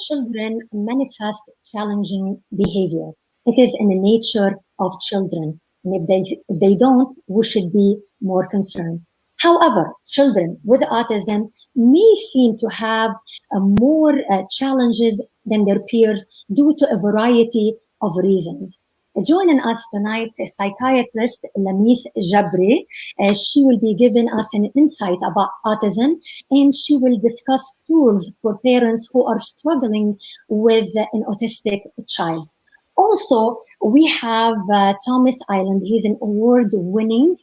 children manifest challenging behavior. It is in the nature of children. And if they don't, we should be more concerned. However, children with autism may seem to have more challenges than their peers due to a variety of reasons. Joining us tonight, psychiatrist Lamis Jabri. She will be giving us an insight about autism, and she will discuss tools for parents who are struggling with an autistic child. Also, we have Thomas Iland. He's an award-winning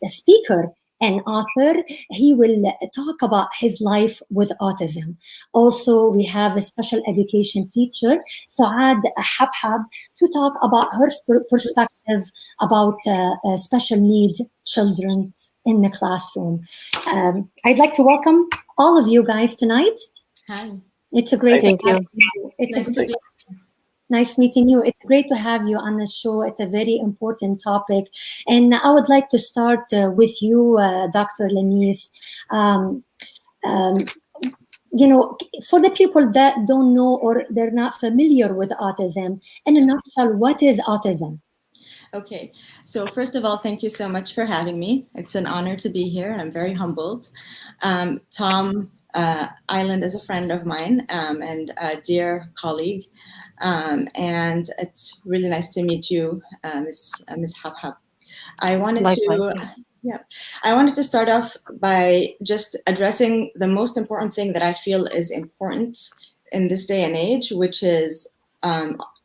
speaker and author. He will talk about his life with autism. Also, we have a special education teacher, Souad Habhab, to talk about her perspective about special needs children in the classroom. I'd like to welcome all of you guys tonight. Hi. It's a great Thank you. Nice meeting you. It's great to have you on the show. It's a very important topic. And I would like to start with you, Dr. Lamis. For the people that don't know or they're not familiar with autism, in a nutshell, what is autism? Okay, so first of all, thank you so much for having me. It's an honor to be here, and I'm very humbled. Tom Iland is a friend of mine and a dear colleague. And it's really nice to meet you, Ms. Habhab. I wanted to start off by just addressing the most important thing that I feel is important in this day and age, which is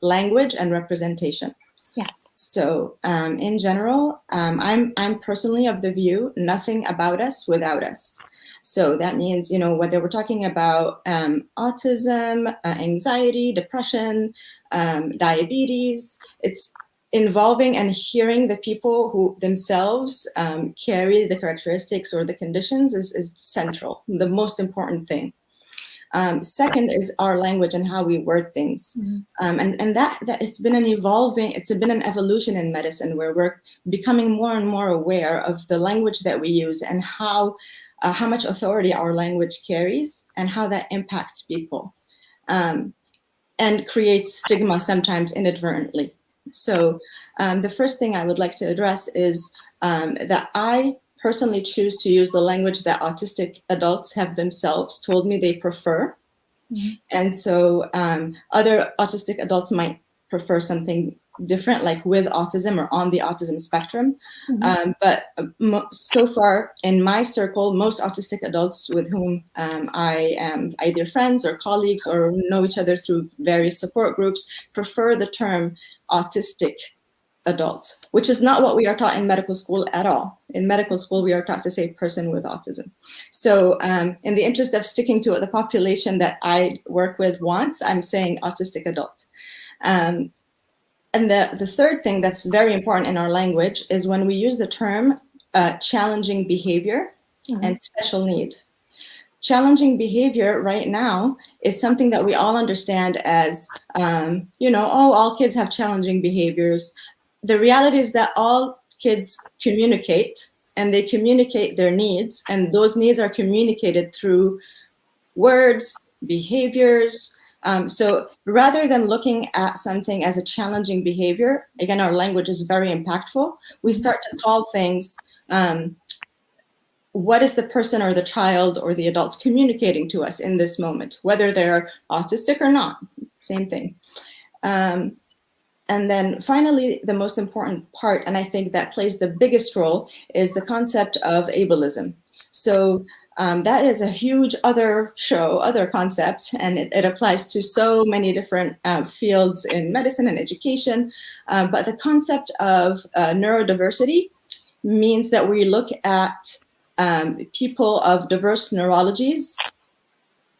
language and representation. Yeah. So in general, I'm personally of the view, nothing about us without us. So that means, whether we're talking about autism, anxiety, depression, diabetes, it's involving and hearing the people who themselves carry the characteristics or the conditions is central, the most important thing. Second is our language and how we word things. And that it's been an evolution in medicine where we're becoming more and more aware of the language that we use and how much authority our language carries and how that impacts people and creates stigma sometimes inadvertently. So the first thing I would like to address is that I personally choose to use the language that autistic adults have themselves told me they prefer. And so other autistic adults might prefer something different, like with autism or on the autism spectrum. But so far in my circle, most autistic adults with whom I am either friends or colleagues or know each other through various support groups prefer the term autistic adult, which is not what we are taught in medical school at all. In medical school, we are taught to say person with autism. So in the interest of sticking to what the population that I work with wants, I'm saying autistic adult. And the third thing that's very important in our language is when we use the term challenging behavior and special need. Challenging behavior right now is something that we all understand as, all kids have challenging behaviors. The reality is that all kids communicate and they communicate their needs, and those needs are communicated through words, behaviors. So rather than looking at something as a challenging behavior, again, our language is very impactful. We start to call things, what is the person or the child or the adults communicating to us in this moment, whether they're autistic or not, same thing. And then finally, the most important part, and I think that plays the biggest role, is the concept of ableism. So that is a huge other concept, and it applies to so many different fields in medicine and education. But the concept of neurodiversity means that we look at people of diverse neurologies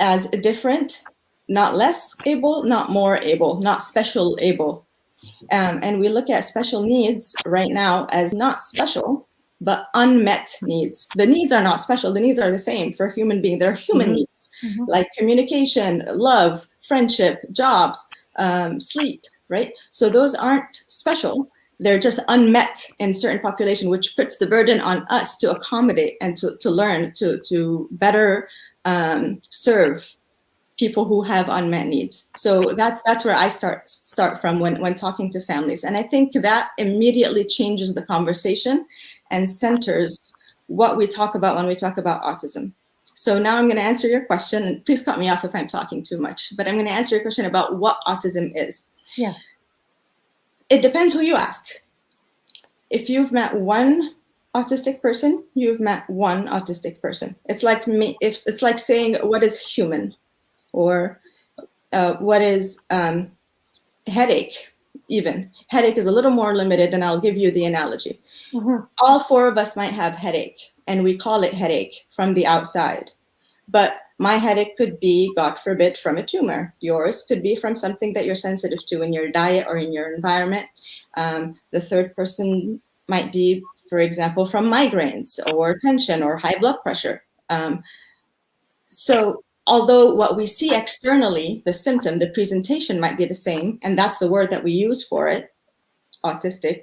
as different, not less able, not more able, not special able. And we look at special needs right now as not special, but unmet needs. The needs are not special. The needs are the same for human beings. They're human needs, like communication, love, friendship, jobs, sleep, right? So those aren't special. They're just unmet in certain population, which puts the burden on us to accommodate and to learn, to better serve people who have unmet needs. So that's where I start from when talking to families. And I think that immediately changes the conversation and centers what we talk about when we talk about autism. So now I'm going to answer your question, and please cut me off if I'm talking too much, but I'm going to answer your question about what autism is. Yeah. It depends who you ask. If you've met one autistic person, you've met one autistic person. It's like me. It's like saying, what is human? Or what is headache? Even headache is a little more limited, and I'll give you the analogy. Mm-hmm. All four of us might have headache, and we call it headache from the outside. But my headache could be, God forbid, from a tumor. Yours could be from something that you're sensitive to in your diet or in your environment. The third person might be, for example, from migraines or tension or high blood pressure. So although what we see externally, the symptom, the presentation might be the same, and that's the word that we use for it, autistic,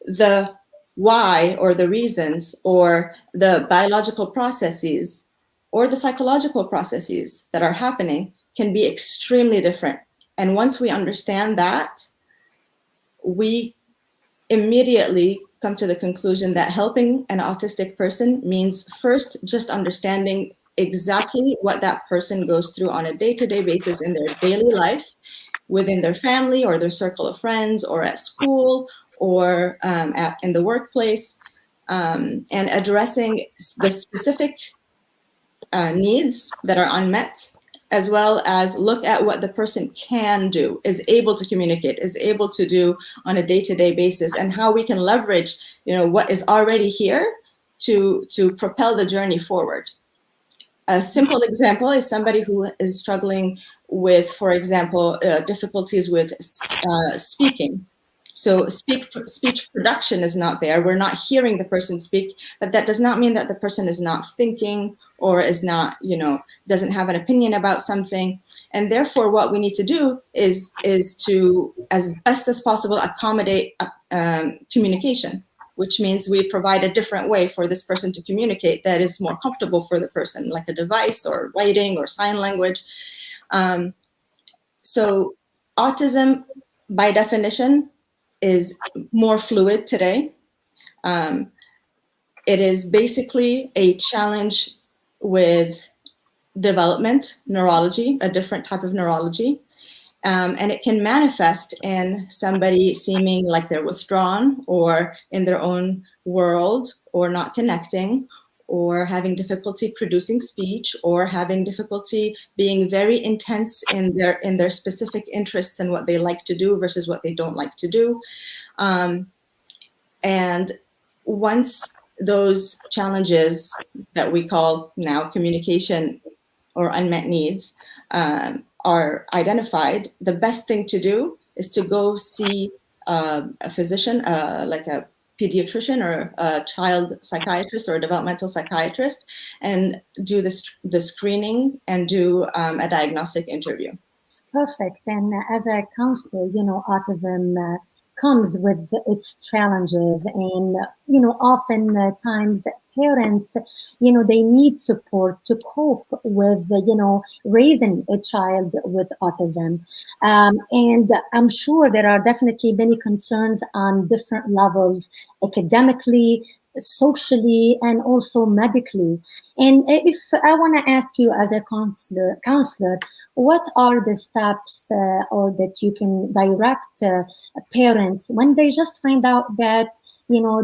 the why or the reasons or the biological processes or the psychological processes that are happening can be extremely different. And once we understand that, we immediately come to the conclusion that helping an autistic person means first just understanding exactly what that person goes through on a day-to-day basis in their daily life, within their family or their circle of friends or at school or in the workplace, and addressing the specific needs that are unmet, as well as look at what the person can do, is able to communicate, is able to do on a day-to-day basis, and how we can leverage, what is already here to propel the journey forward. A simple example is somebody who is struggling with, for example, difficulties with speaking. So speech production is not there. We're not hearing the person speak, but that does not mean that the person is not thinking or is not, doesn't have an opinion about something. And therefore, what we need to do is to, as best as possible, accommodate communication, which means we provide a different way for this person to communicate that is more comfortable for the person, like a device or writing or sign language. So autism, by definition, is more fluid today. It is basically a challenge with development, neurology, a different type of neurology. And it can manifest in somebody seeming like they're withdrawn or in their own world or not connecting or having difficulty producing speech or having difficulty being very intense in their specific interests and what they like to do versus what they don't like to do. And once those challenges that we call now communication or unmet needs are identified, the best thing to do is to go see a physician, like a pediatrician or a child psychiatrist or a developmental psychiatrist, and do the screening and do a diagnostic interview. Perfect. And as a counselor, autism comes with its challenges, and often times parents, they need support to cope with raising a child with autism, and I'm sure there are definitely many concerns on different levels, academically, socially, and also medically. And if I want to ask you as a counselor, what are the steps or that you can direct parents when they just find out that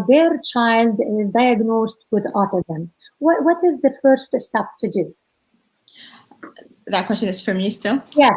their child is diagnosed with autism? What is the first step to do? That question is for me still? Yes.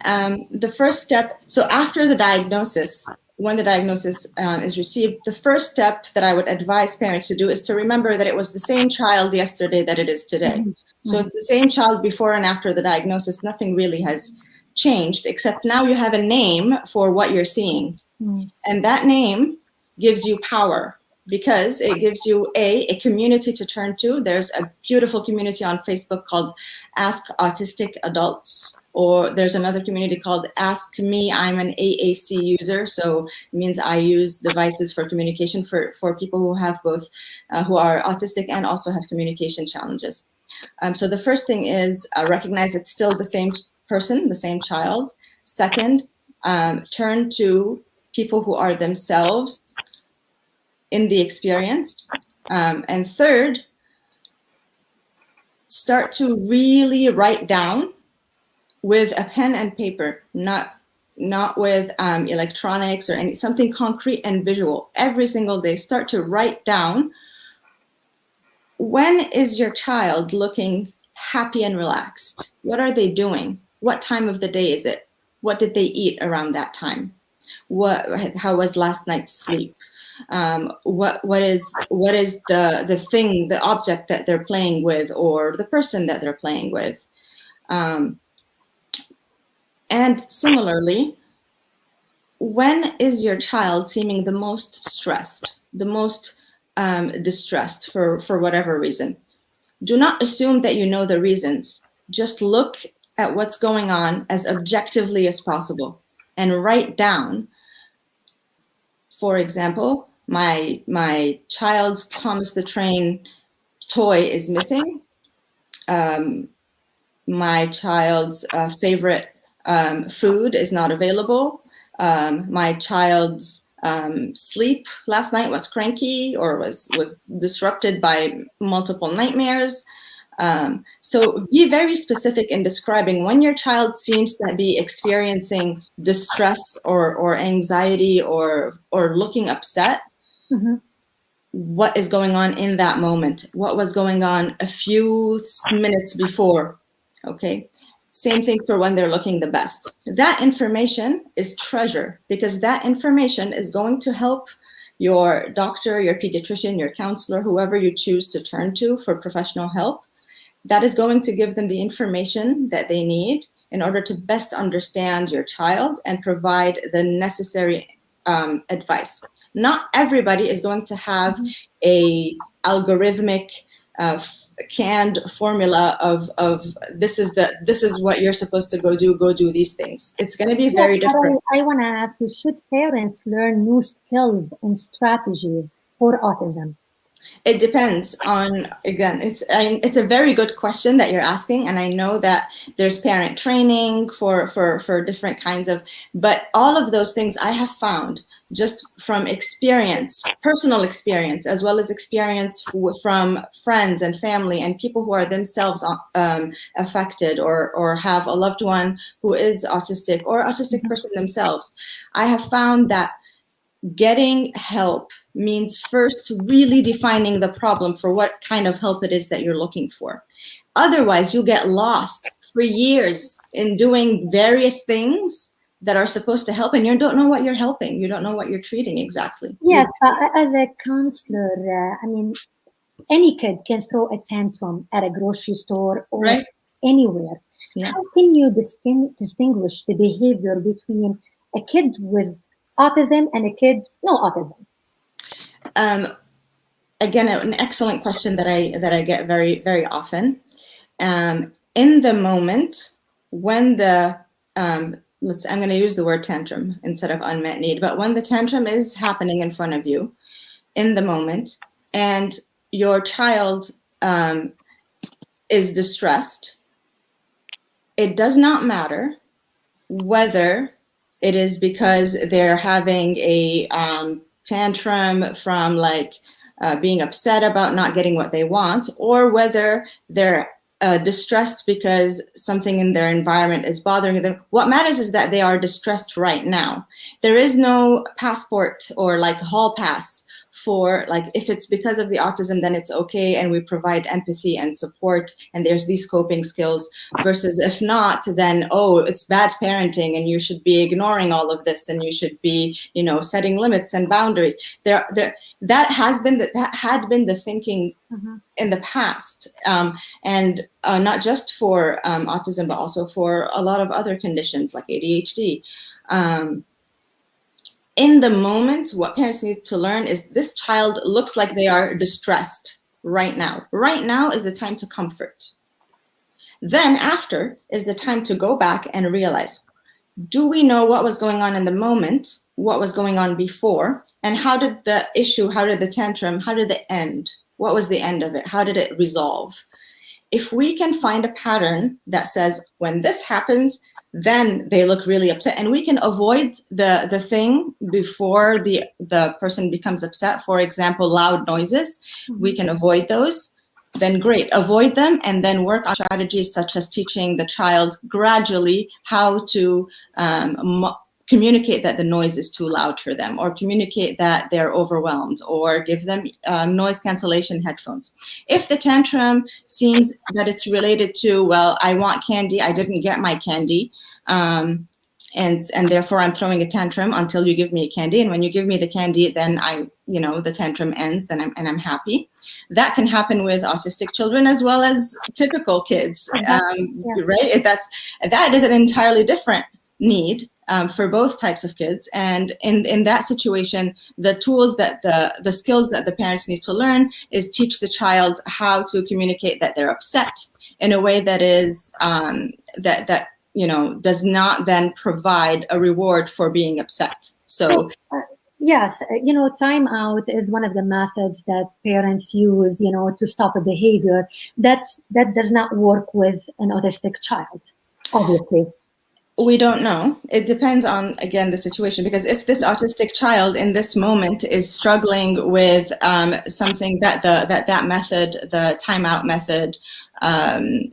The first step, so after the diagnosis, when the diagnosis is received, the first step that I would advise parents to do is to remember that it was the same child yesterday that it is today. Mm-hmm. So it's the same child before and after the diagnosis. Nothing really has changed, except now you have a name for what you're seeing. Mm-hmm. And that name gives you power, because it gives you a community to turn to. There's a beautiful community on Facebook called Ask Autistic Adults, or there's another community called Ask Me. I'm an AAC user, so it means I use devices for communication for people who have both, who are autistic and also have communication challenges. So the first thing is recognize it's still the same person, the same child. Second, turn to people who are themselves in the experience. And third, start to really write down with a pen and paper, not with electronics or something concrete and visual. Every single day, start to write down, when is your child looking happy and relaxed? What are they doing? What time of the day is it? What did they eat around that time? How was last night's sleep? What is the thing, the object that they're playing with, or the person that they're playing with? And similarly, when is your child seeming the most stressed, the most distressed for whatever reason? Do not assume that you know the reasons. Just look at what's going on as objectively as possible and write down. For example, my child's Thomas the Train toy is missing. My child's favorite food is not available. My child's sleep last night was cranky or was disrupted by multiple nightmares. So be very specific in describing when your child seems to be experiencing distress or anxiety or looking upset. Mm-hmm. What is going on in that moment? What was going on a few minutes before? Okay. Same thing for when they're looking the best. That information is treasure, because that information is going to help your doctor, your pediatrician, your counselor, whoever you choose to turn to for professional help. That is going to give them the information that they need in order to best understand your child and provide the necessary advice. Not everybody is going to have a algorithmic canned formula of this is what you're supposed to go do these things. It's going to be very different. I want to ask you, should parents learn new skills and strategies for autism? It depends on, again, it's a very good question that you're asking, and I know that there's parent training for different kinds of, but all of those things I have found just from experience, personal experience, as well as experience from friends and family and people who are themselves affected or have a loved one who is autistic or autistic person themselves. I have found that getting help means first really defining the problem for what kind of help it is that you're looking for. Otherwise, you get lost for years in doing various things that are supposed to help, and you don't know what you're helping. You don't know what you're treating exactly. Yes, as a counselor, I mean, any kid can throw a tantrum at a grocery store or anywhere. Yeah. How can you distinguish the behavior between a kid with autism and a kid no autism? Again, an excellent question that I get very, very often. In the moment when the I'm going to use the word tantrum instead of unmet need, but when the tantrum is happening in front of you in the moment and your child is distressed, it does not matter whether it is because they're having a tantrum from being upset about not getting what they want, or whether they're distressed because something in their environment is bothering them. What matters is that they are distressed right now. There is no passport or hall pass for if it's because of the autism, then it's okay, and we provide empathy and support, and there's these coping skills, versus if not, then it's bad parenting and you should be ignoring all of this and you should be setting limits and boundaries. That had been the thinking in the past, and not just for autism, but also for a lot of other conditions like ADHD. In the moment, what parents need to learn is this child looks like they are distressed right now. Right now is the time to comfort. Then after is the time to go back and realize, do we know what was going on in the moment, what was going on before, and how did the tantrum, how did it end? What was the end of it? How did it resolve? if we can find a pattern that says when this happens, then they look really upset, and we can avoid the thing before the person becomes upset. For example, loud noises, we can avoid those, then great, avoid them, and then work on strategies such as teaching the child gradually how to communicate that the noise is too loud for them, or communicate that they're overwhelmed, or give them noise cancellation headphones. If the tantrum seems that it's related to, well, I want candy, I didn't get my candy, and therefore I'm throwing a tantrum until you give me a candy, and when you give me the candy, then the tantrum ends, then I'm happy. That can happen with autistic children as well as typical kids, Yes. right? That is an entirely different need for both types of kids. And in that situation, the tools that the skills that the parents need to learn is teach the child how to communicate that they're upset in a way that is that does not then provide a reward for being upset. So yes, time out is one of the methods that parents use, to stop a behavior that does not work with an autistic child, obviously. We don't know. It depends on, again, the situation, because if this autistic child in this moment is struggling with something that that method, the timeout method,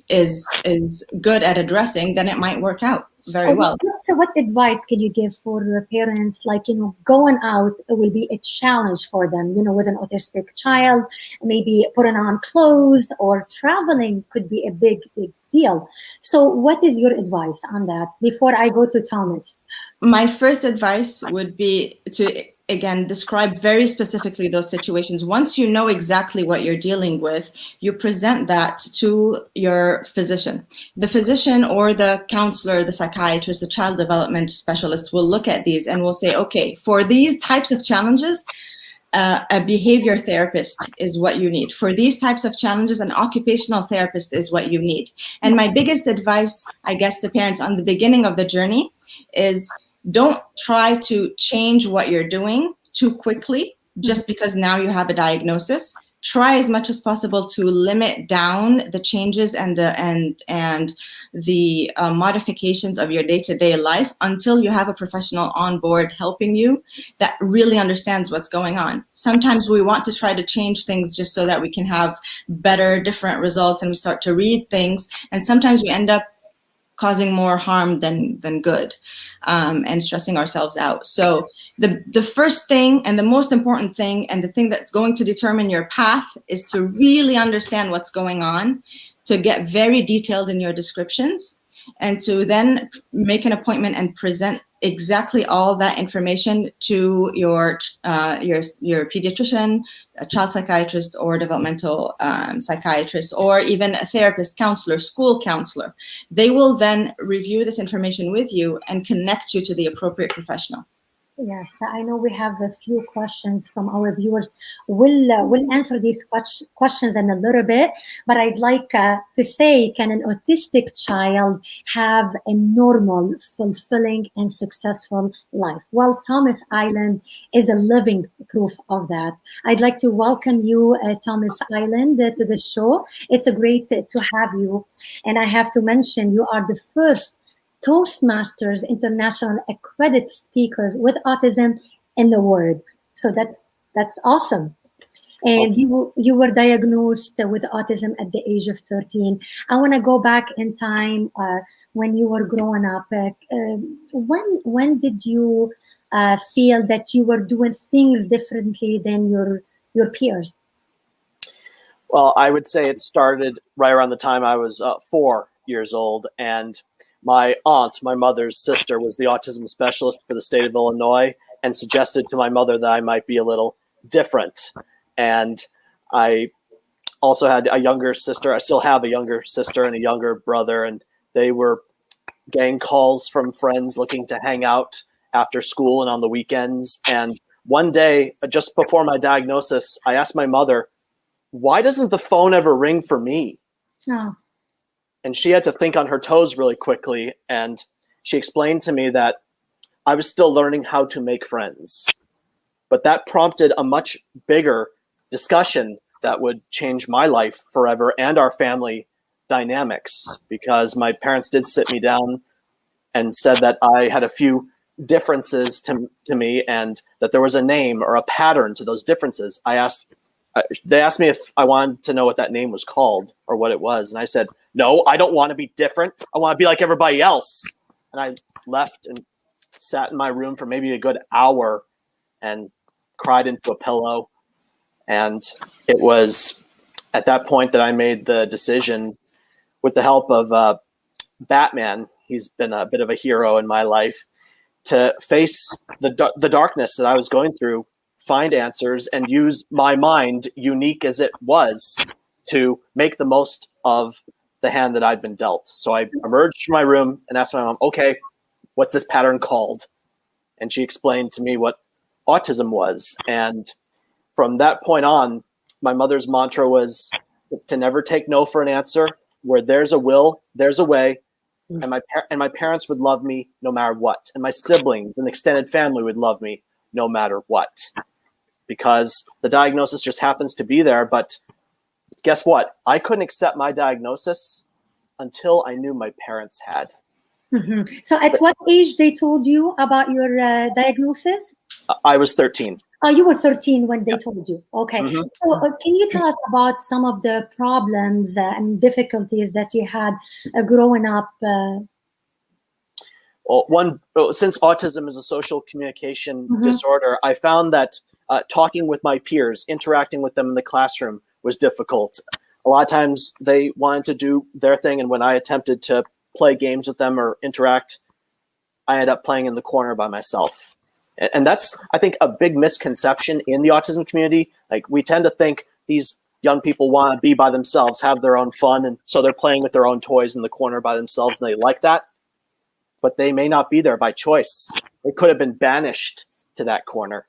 is good at addressing, then it might work out very well. So what advice can you give for parents, like, going out will be a challenge for them, with an autistic child, maybe putting on clothes or traveling could be a big deal. So what is your advice on that before I go to Thomas? My first advice would be to, again, describe very specifically those situations. Once you know exactly what you're dealing with, you present that to your physician. The physician or the counselor, the psychiatrist, the child development specialist will look at these and will say, okay, for these types of challenges, a behavior therapist is what you need. For these types of challenges, an occupational therapist is what you need. And my biggest advice, I guess, to parents on the beginning of the journey is don't try to change what you're doing too quickly just because now you have a diagnosis. Try as much as possible to limit down the changes and the modifications of your day-to-day life until you have a professional on board helping you that really understands what's going on. Sometimes we want to try to change things just so that we can have better, different results, and we start to read things, and sometimes we end up causing more harm than good, and stressing ourselves out. So the first thing and the most important thing, and the thing that's going to determine your path, is to really understand what's going on, to get very detailed in your descriptions, and to then make an appointment and present exactly all that information to your pediatrician, a child psychiatrist, or developmental psychiatrist, or even a therapist, counselor, school counselor. They will then review this information with you and connect you to the appropriate professional. Yes, I know we have a few questions from our viewers. We'll answer these questions in a little bit, but I'd like to say, can an autistic child have a normal, fulfilling, and successful life? Well, Thomas Iland is a living proof of that. I'd like to welcome you, Thomas Iland, to the show. It's great to have you. And I have to mention, you are the first Toastmasters International accredited speaker with autism in the world. So that's awesome. And you were diagnosed with autism at the age of 13. I want to go back in time when you were growing up. When did you feel that you were doing things differently than your peers? Well, I would say it started right around the time I was 4 years old, and my aunt, my mother's sister, was the autism specialist for the state of Illinois and suggested to my mother that I might be a little different. And I also had a younger sister. I still have a younger sister and a younger brother, and they were getting calls from friends looking to hang out after school and on the weekends. And one day, just before my diagnosis, I asked my mother, why doesn't the phone ever ring for me? Oh. And she had to think on her toes really quickly. And she explained to me that I was still learning how to make friends. But that prompted a much bigger discussion that would change my life forever and our family dynamics, because my parents did sit me down and said that I had a few differences to me, and that there was a name or a pattern to those differences. They asked me if I wanted to know what that name was called or what it was. And I said, no, I don't want to be different. I want to be like everybody else. And I left and sat in my room for maybe a good hour and cried into a pillow. And it was at that point that I made the decision, with the help of Batman, he's been a bit of a hero in my life, to face the darkness that I was going through, find answers, and use my mind, unique as it was, to make the most of the hand that I'd been dealt. So I emerged from my room and asked my mom, okay, what's this pattern called? And she explained to me what autism was. And from that point on, my mother's mantra was to never take no for an answer. Where there's a will, there's a way. And my parents would love me no matter what. And my siblings and extended family would love me no matter what. Because the diagnosis just happens to be there. But guess what? I couldn't accept my diagnosis until I knew my parents had. Mm-hmm. So at what age they told you about your diagnosis? I was 13. Oh, you were 13 when they told you. Okay. Mm-hmm. So can you tell us about some of the problems and difficulties that you had growing up? Well, since autism is a social communication disorder, I found that talking with my peers, interacting with them in the classroom was difficult. A lot of times they wanted to do their thing, and when I attempted to play games with them or interact, I ended up playing in the corner by myself. And that's, I think, a big misconception in the autism community. Like, we tend to think these young people want to be by themselves, have their own fun, and so they're playing with their own toys in the corner by themselves, and they like that. But they may not be there by choice. They could have been banished to that corner.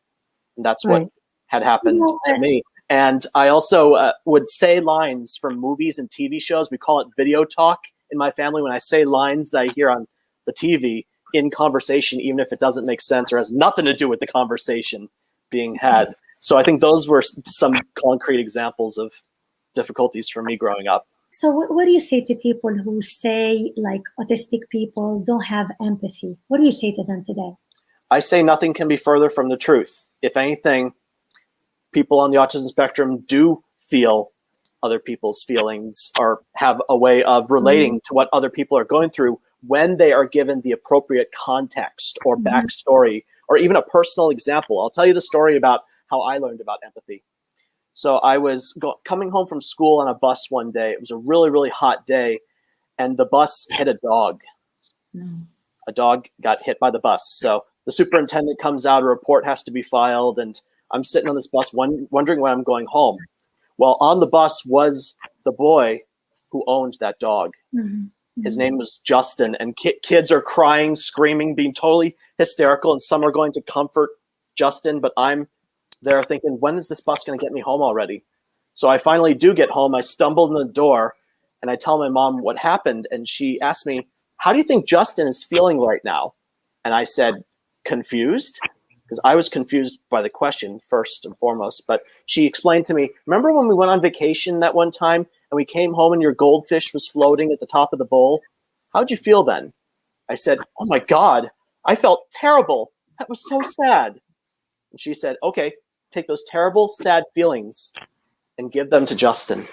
And that's what had happened to me. And I also would say lines from movies and TV shows. We call it video talk in my family. When I say lines that I hear on the TV in conversation, even if it doesn't make sense or has nothing to do with the conversation being had. So I think those were some concrete examples of difficulties for me growing up. So what do you say to people who say, like, autistic people don't have empathy? What do you say to them today? I say nothing can be further from the truth. If anything, people on the autism spectrum do feel other people's feelings or have a way of relating to what other people are going through when they are given the appropriate context or backstory or even a personal example. I'll tell you the story about how I learned about empathy. So I was coming home from school on a bus one day. It was a really, really hot day, and the bus hit a dog. A dog got hit by the bus. So the superintendent comes out, a report has to be filed, and I'm sitting on this bus wondering when I'm going home. Well, on the bus was the boy who owned that dog. His name was Justin, and kids are crying, screaming, being totally hysterical, and some are going to comfort Justin, but I'm there thinking, when is this bus going to get me home already? So I finally do get home. I stumbled in the door, and I tell my mom what happened, and she asked me, how do you think Justin is feeling right now? And I said, confused, because I was confused by the question first and foremost. But she explained to me, remember when we went on vacation that one time and we came home and your goldfish was floating at the top of the bowl? How'd you feel then? I said, oh my God, I felt terrible. That was so sad. And she said, okay, take those terrible, sad feelings and give them to Justin.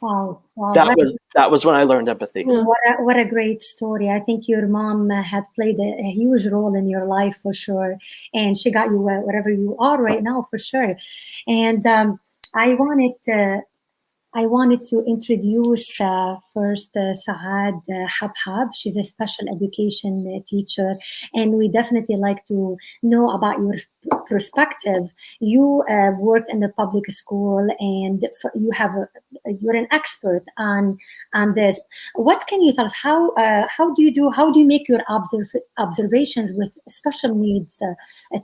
Wow. That was when I learned empathy. What a great story. I think your mom had played a huge role in your life for sure. And she got you wherever you are right now for sure. And I wanted to introduce first Souad Habhab. She's a special education teacher, and we definitely like to know about your perspective. You worked in the public school, and you're an expert on this. What can you tell us? How do you make your observations with special needs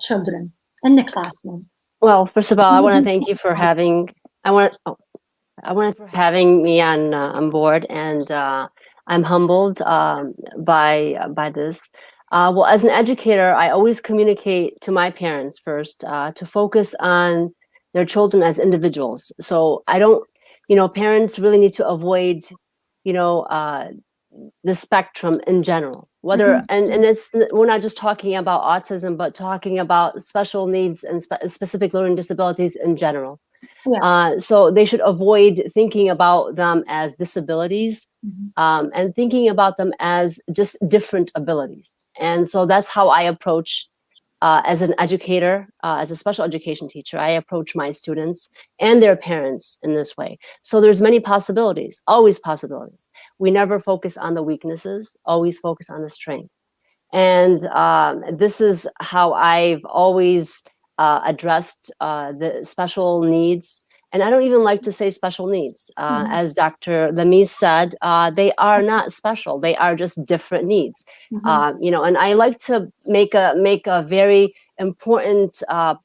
children in the classroom? Well, first of all, I want to thank you for having. I want for having me on board, and I'm humbled by this. Well, as an educator, I always communicate to my parents first to focus on their children as individuals. So I don't, parents really need to avoid the spectrum in general, whether, and we're not just talking about autism, but talking about special needs and specific learning disabilities in general. Yes. So they should avoid thinking about them as disabilities, and thinking about them as just different abilities. And so that's how I approach, as an educator, as a special education teacher, I approach my students and their parents in this way. So there's many possibilities, always possibilities. We never focus on the weaknesses, always focus on the strength. And this is how I've always addressed the special needs. And I don't even like to say special needs. As Dr. Lamis said, they are not special. They are just different needs. And I like to make a very important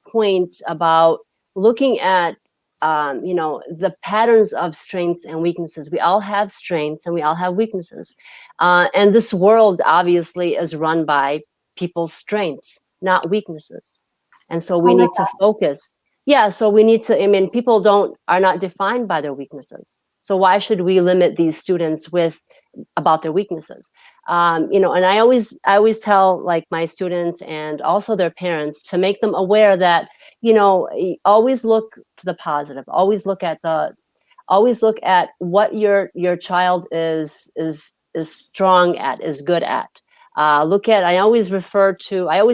point about looking at the patterns of strengths and weaknesses. We all have strengths and we all have weaknesses. And this world obviously is run by people's strengths, not weaknesses. And so we need to focus. Yeah, so we need to, people are not defined by their weaknesses. So why should we limit these students about their weaknesses? And I always tell like my students and also their parents to make them aware that, always look to the positive, always look at what your child is strong at, is good at. I always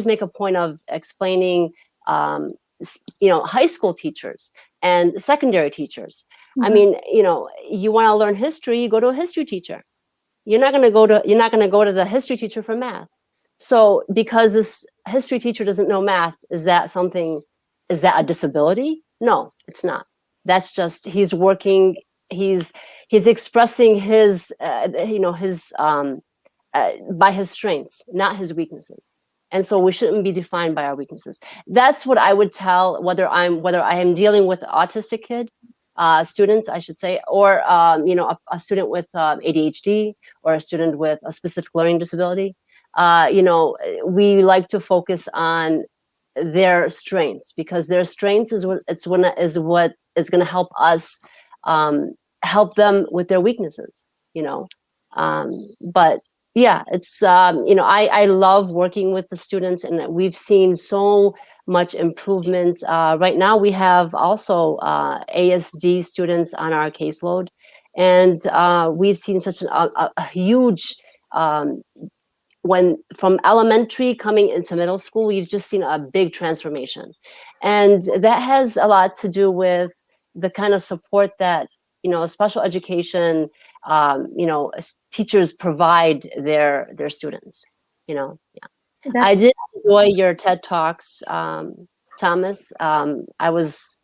make a point of explaining, high school teachers and secondary teachers. You want to learn history, you go to a history teacher. You're not going to go to the history teacher for math. So because this history teacher doesn't know math, is that a disability? No, it's not. That's just, he's working, he's expressing his by his strengths, not his weaknesses. And so we shouldn't be defined by our weaknesses. That's what I would tell, whether I am dealing with an autistic kid, student, I should say, or a student with ADHD, or a student with a specific learning disability. We like to focus on their strengths, because their strengths is what is going to help us help them with their weaknesses. But yeah, it's I love working with the students, and we've seen so much improvement. Right now we have also ASD students on our caseload, and we've seen such a huge, when from elementary coming into middle school, we've just seen a big transformation. And that has a lot to do with the kind of support that special education teachers provide their students. I did enjoy your TED Talks, Thomas. It was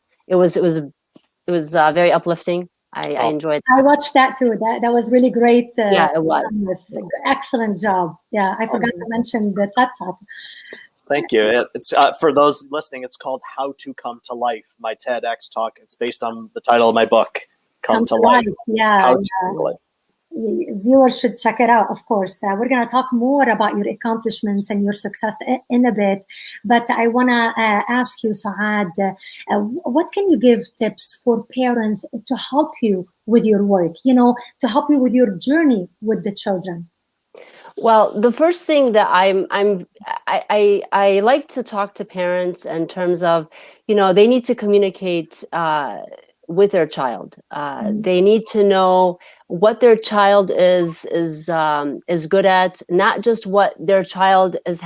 very uplifting. I enjoyed that. I watched that too. That was really great. Yeah, it was. Excellent job. Yeah, I forgot to mention the TED Talk. Thank you. It's for those listening, it's called How to Come to Life, my TEDx talk. It's based on the title of my book, Come to Life. Yeah. How to Come to Life. Viewers should check it out, of course. We're going to talk more about your accomplishments and your success in a bit. But I want to ask you, Souad, what can you give tips for parents to help you with your work, to help you with your journey with the children? Well, the first thing that I like to talk to parents in terms of, they need to communicate with their child. They need to know what their child is good at, not just what their child is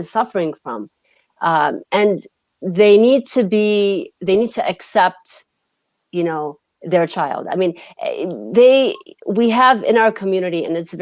suffering from. And they need to accept, their child. We have in our community, and it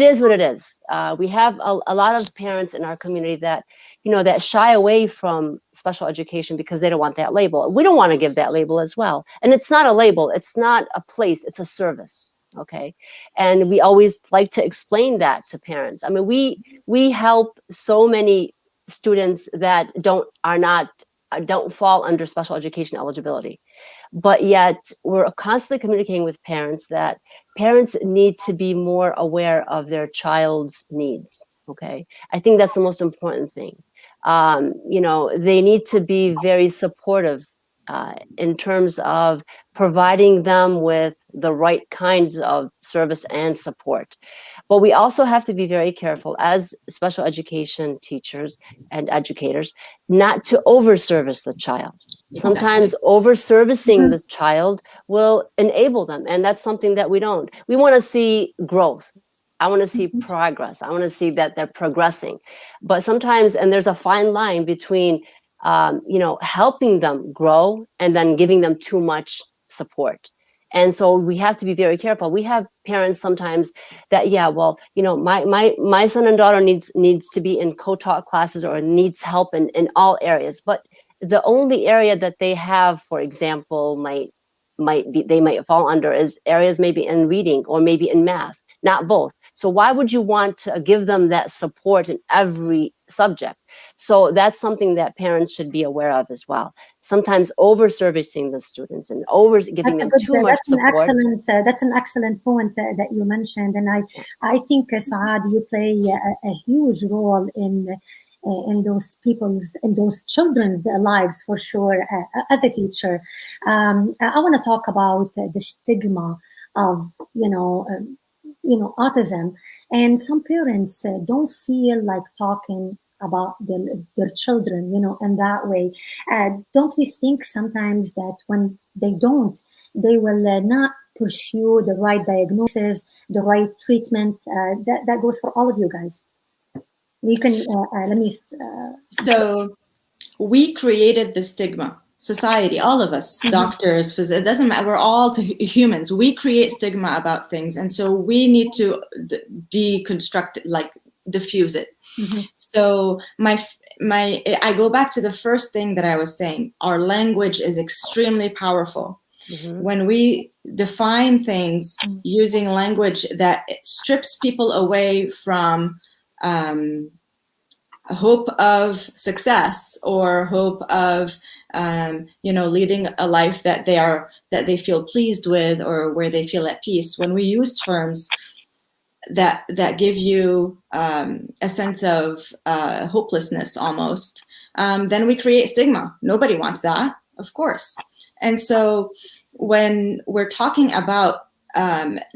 is what it is. We have a lot of parents in our community that, that shy away from special education because they don't want that label. We don't want to give that label as well. And it's not a label. It's not a place. It's a service. Okay. And we always like to explain that to parents. We help so many students that don't fall under special education eligibility. But yet we're constantly communicating with parents that parents need to be more aware of their child's needs. Okay. I think that's the most important thing. They need to be very supportive in terms of providing them with the right kinds of service and support. But we also have to be very careful as special education teachers and educators not to over-service the child. Sometimes over-servicing the child will enable them, and that's something that we don't. We want to see growth. I want to see progress. I want to see that they're progressing. But sometimes, and there's a fine line between, helping them grow and then giving them too much support. And so we have to be very careful. We have parents sometimes that, my son and daughter needs to be in co-taught classes or needs help in all areas. But the only area that they have, for example, they might fall under is areas maybe in reading or maybe in math, not both. So why would you want to give them that support in every subject? So that's something that parents should be aware of as well. Sometimes over-servicing the students and giving them too much support. That's an excellent point that you mentioned. And I think, Souad, you play a huge role in those children's lives, for sure, as a teacher. I want to talk about the stigma of, autism, and some parents don't feel like talking about their children, in that way. Don't we think sometimes that when they don't, they will not pursue the right diagnosis, the right treatment? That goes for all of you guys. You can, Lamis. So we created the stigma. Society, all of us, doctors, physicians, it doesn't matter, we're all humans. We create stigma about things. And so we need to deconstruct it, like diffuse it. So I go back to the first thing that I was saying. Our language is extremely powerful. When we define things using language that strips people away from hope of success or hope of leading a life that they feel pleased with or where they feel at peace. When we use terms that give you a sense of hopelessness almost, then we create stigma. Nobody wants that, of course. And so when we're talking about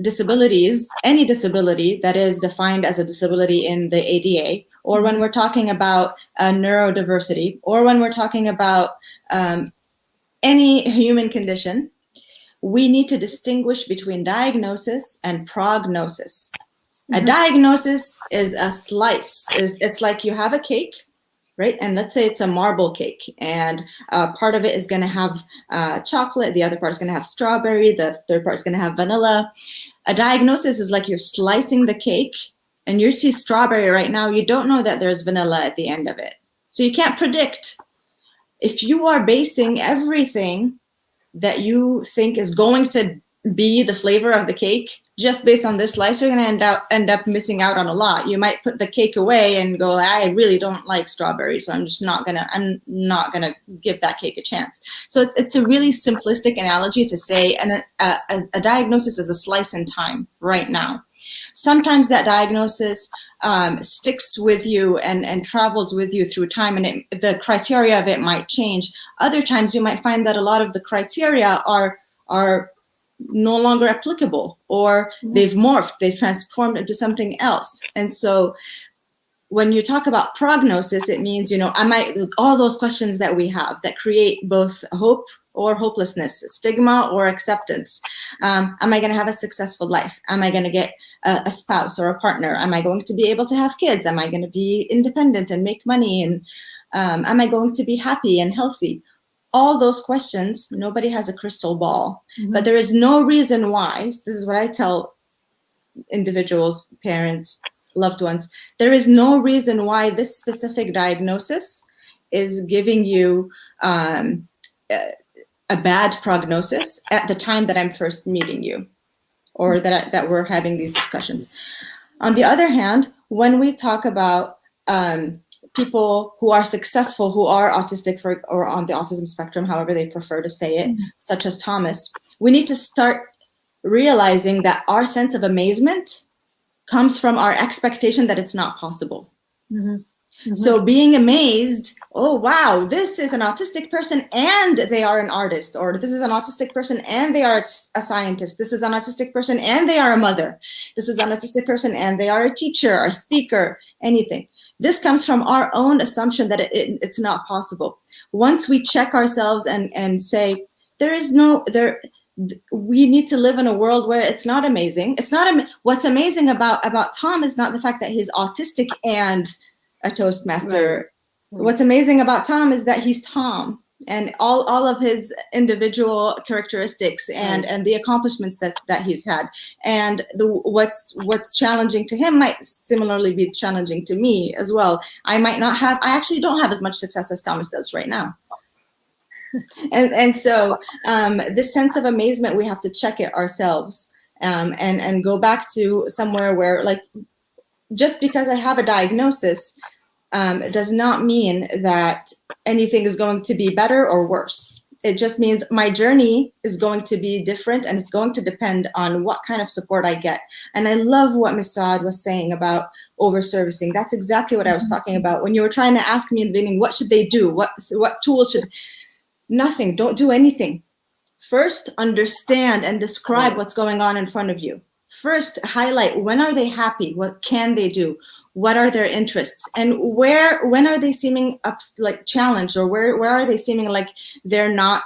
disabilities, any disability that is defined as a disability in the ADA, or when we're talking about neurodiversity, or when we're talking about any human condition, we need to distinguish between diagnosis and prognosis. A diagnosis is a slice. It's like you have a cake, right? And let's say it's a marble cake, and part of it is going to have chocolate, the other part is going to have strawberry, the third part is going to have vanilla. A diagnosis is like you're slicing the cake, and you see strawberry right now, you don't know that there's vanilla at the end of it. So you can't predict. If you are basing everything that you think is going to be the flavor of the cake just based on this slice, you're going to end up missing out on a lot. You might put the cake away and go, I really don't like strawberries, so I'm not gonna give that cake a chance. So it's a really simplistic analogy to say, and a diagnosis is a slice in time right now. Sometimes that diagnosis sticks with you and travels with you through time, and the criteria of it might change. Other times you might find that a lot of the criteria are no longer applicable, or they've morphed, they've transformed into something else. And so when you talk about prognosis, it means, all those questions that we have that create both hope or hopelessness, stigma or acceptance. Am I going to have a successful life? Am I going to get a spouse or a partner? Am I going to be able to have kids? Am I going to be independent and make money? And am I going to be happy and healthy? All those questions, nobody has a crystal ball, but there is no reason why. This is what I tell individuals, parents, loved ones. There is no reason why this specific diagnosis is giving you a bad prognosis at the time that I'm first meeting you, or that we're having these discussions. On the other hand, when we talk about people who are successful, who are autistic or on the autism spectrum, however they prefer to say it, such as Thomas, we need to start realizing that our sense of amazement comes from our expectation that it's not possible. So being amazed oh, wow, this is an autistic person and they are an artist, or this is an autistic person and they are a scientist. This is an autistic person and they are a mother. This is an autistic person and they are a teacher, a speaker, anything. This comes from our own assumption that it's not possible. Once we check ourselves and say, we need to live in a world where it's not amazing. It's not what's amazing about Tom is not the fact that he's autistic and a Toastmaster. Right. What's amazing about Tom is that he's Tom, and all of his individual characteristics and the accomplishments that he's had. And what's challenging to him might similarly be challenging to me as well. I actually don't have as much success as Thomas does right now. And so this sense of amazement, we have to check it ourselves and go back to somewhere where, like, just because I have a diagnosis does not mean that anything is going to be better or worse. It just means my journey is going to be different, and it's going to depend on what kind of support I get. And I love what Ms. Souad was saying about over-servicing. That's exactly what I was talking about. When you were trying to ask me in the beginning, what should they do? What tools should... Nothing. Don't do anything. First, understand and describe what's going on in front of you. First, highlight when are they happy? What can they do? What are their interests? And when are they seeming like challenged, or where are they seeming like they're not,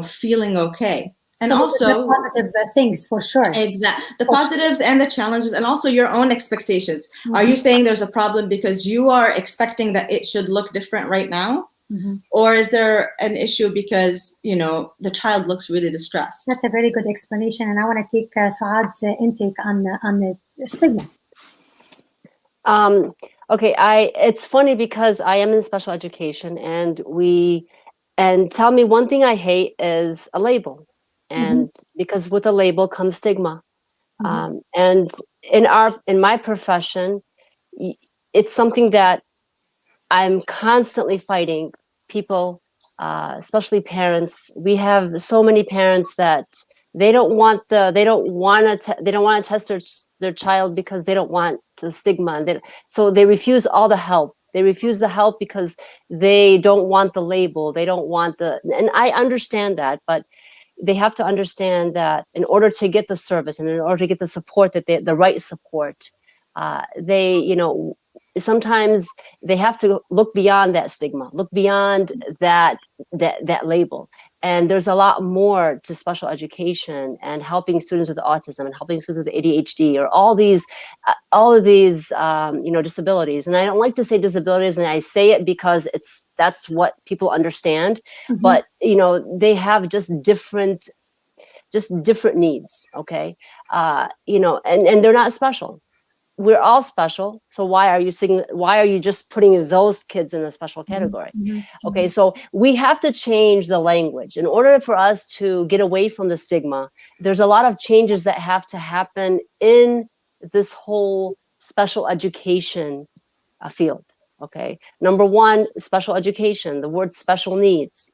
feeling okay? And so also the positive things, for sure. Exactly. The positives and the challenges, and also your own expectations. Mm-hmm. Are you saying there's a problem because you are expecting that it should look different right now? Mm-hmm. Or is there an issue because, the child looks really distressed? That's a very good explanation. And I want to take Souad's intake on the stigma. Okay, it's funny because I am in special education, and tell me, one thing I hate is a label. And because with a label comes stigma. And in my profession, it's something that I'm constantly fighting. People, especially parents. We have so many parents that they don't want to test their child because they don't want the stigma. So they refuse all the help. They refuse the help because they don't want the label. They don't want and I understand that, but they have to understand that in order to get the service and in order to get the support, the right support, sometimes they have to look beyond that stigma, look beyond that label. And there's a lot more to special education and helping students with autism and helping students with ADHD, or all of these disabilities. And I don't like to say disabilities, and I say it because that's what people understand. But they have just different needs. Okay, and they're not special. We're all special. So why are you just putting those kids in a special category? Okay, so we have to change the language in order for us to get away from the stigma. There's a lot of changes that have to happen in this whole special education field. Okay, number one, special education, the word special needs,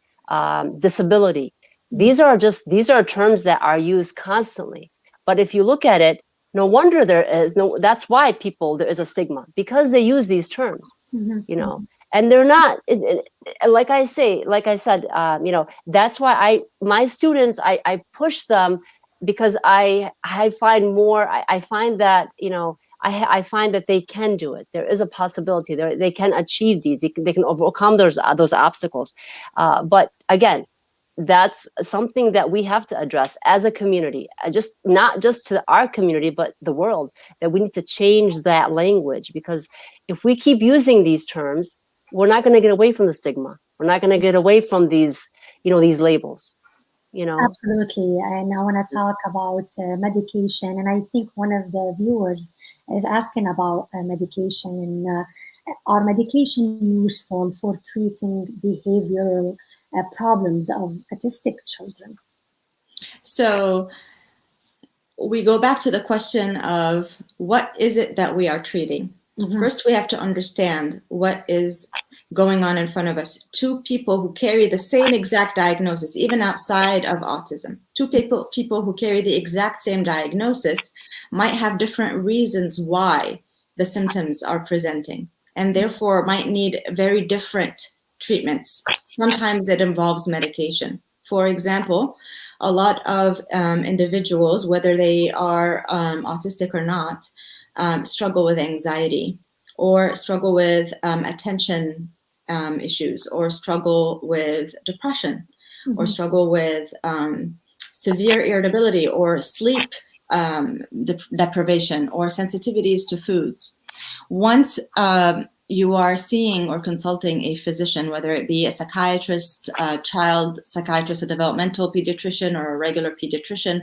disability. These are terms that are used constantly. But if you look at it, no wonder that's why there is a stigma, because they use these terms, and they're not, like I said, that's why my students, I push them, because I find that, I find that they can do it. There is a possibility they can achieve these, they can overcome those obstacles. But again, that's something that we have to address as a community, not just to our community, but the world, that we need to change that language, because if we keep using these terms, we're not going to get away from the stigma. We're not going to get away from these labels, Absolutely. And I want to talk about medication. And I think one of the viewers is asking about medication, and are medication useful for treating behavioral problems of autistic children? So we go back to the question of what is it that we are treating? First, we have to understand what is going on in front of us. Two people who carry the same exact diagnosis, even outside of autism, two people who carry the exact same diagnosis might have different reasons why the symptoms are presenting. and therefore might need very different treatments. Sometimes it involves medication. For example, a lot of individuals, whether they are autistic or not, struggle with anxiety or struggle with attention issues or struggle with depression or struggle with severe irritability or sleep deprivation or sensitivities to foods. Once you are seeing or consulting a physician, whether it be a psychiatrist, a child psychiatrist, a developmental pediatrician, or a regular pediatrician,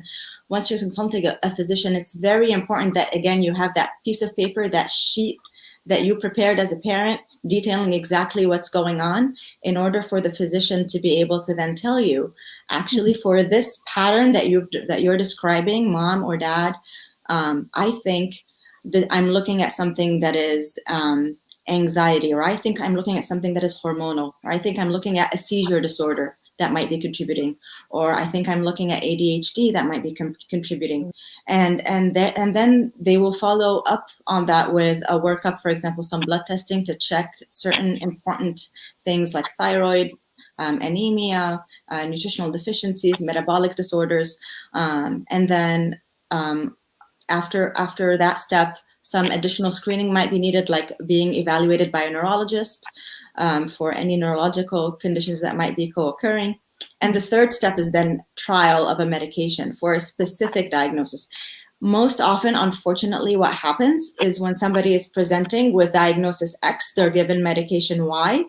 once you're consulting a physician, it's very important that, again, you have that piece of paper, that sheet that you prepared as a parent, detailing exactly what's going on in order for the physician to be able to then tell you, actually, for this pattern that you're describing, mom or dad, I think that I'm looking at something that is anxiety, or I think I'm looking at something that is hormonal, or I think I'm looking at a seizure disorder that might be contributing, or I think I'm looking at ADHD that might be contributing. And then they will follow up on that with a workup, for example, some blood testing to check certain important things like thyroid, anemia, nutritional deficiencies, metabolic disorders. And then after that step, some additional screening might be needed, like being evaluated by a neurologist for any neurological conditions that might be co-occurring. And the third step is then trial of a medication for a specific diagnosis. Most often, unfortunately, what happens is when somebody is presenting with diagnosis X, they're given medication Y,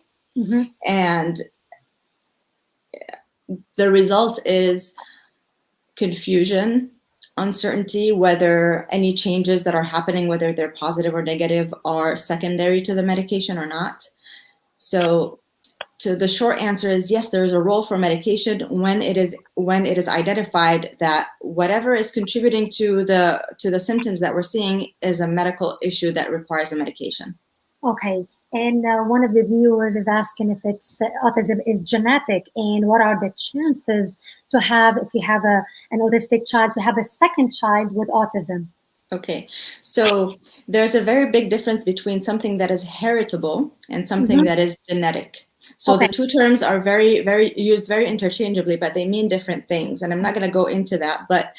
and the result is confusion, uncertainty, whether any changes that are happening, whether they're positive or negative, are secondary to the medication or not. So the short answer is yes, there is a role for medication when it is identified that whatever is contributing to the symptoms that we're seeing is a medical issue that requires a medication. Okay. And one of the viewers is asking if autism is genetic, and what are the chances to have, if you have an autistic child, to have a second child with autism? Okay, so there's a very big difference between something that is heritable and something that is genetic. So the two terms are very, very used very interchangeably, but they mean different things. And I'm not going to go into that, but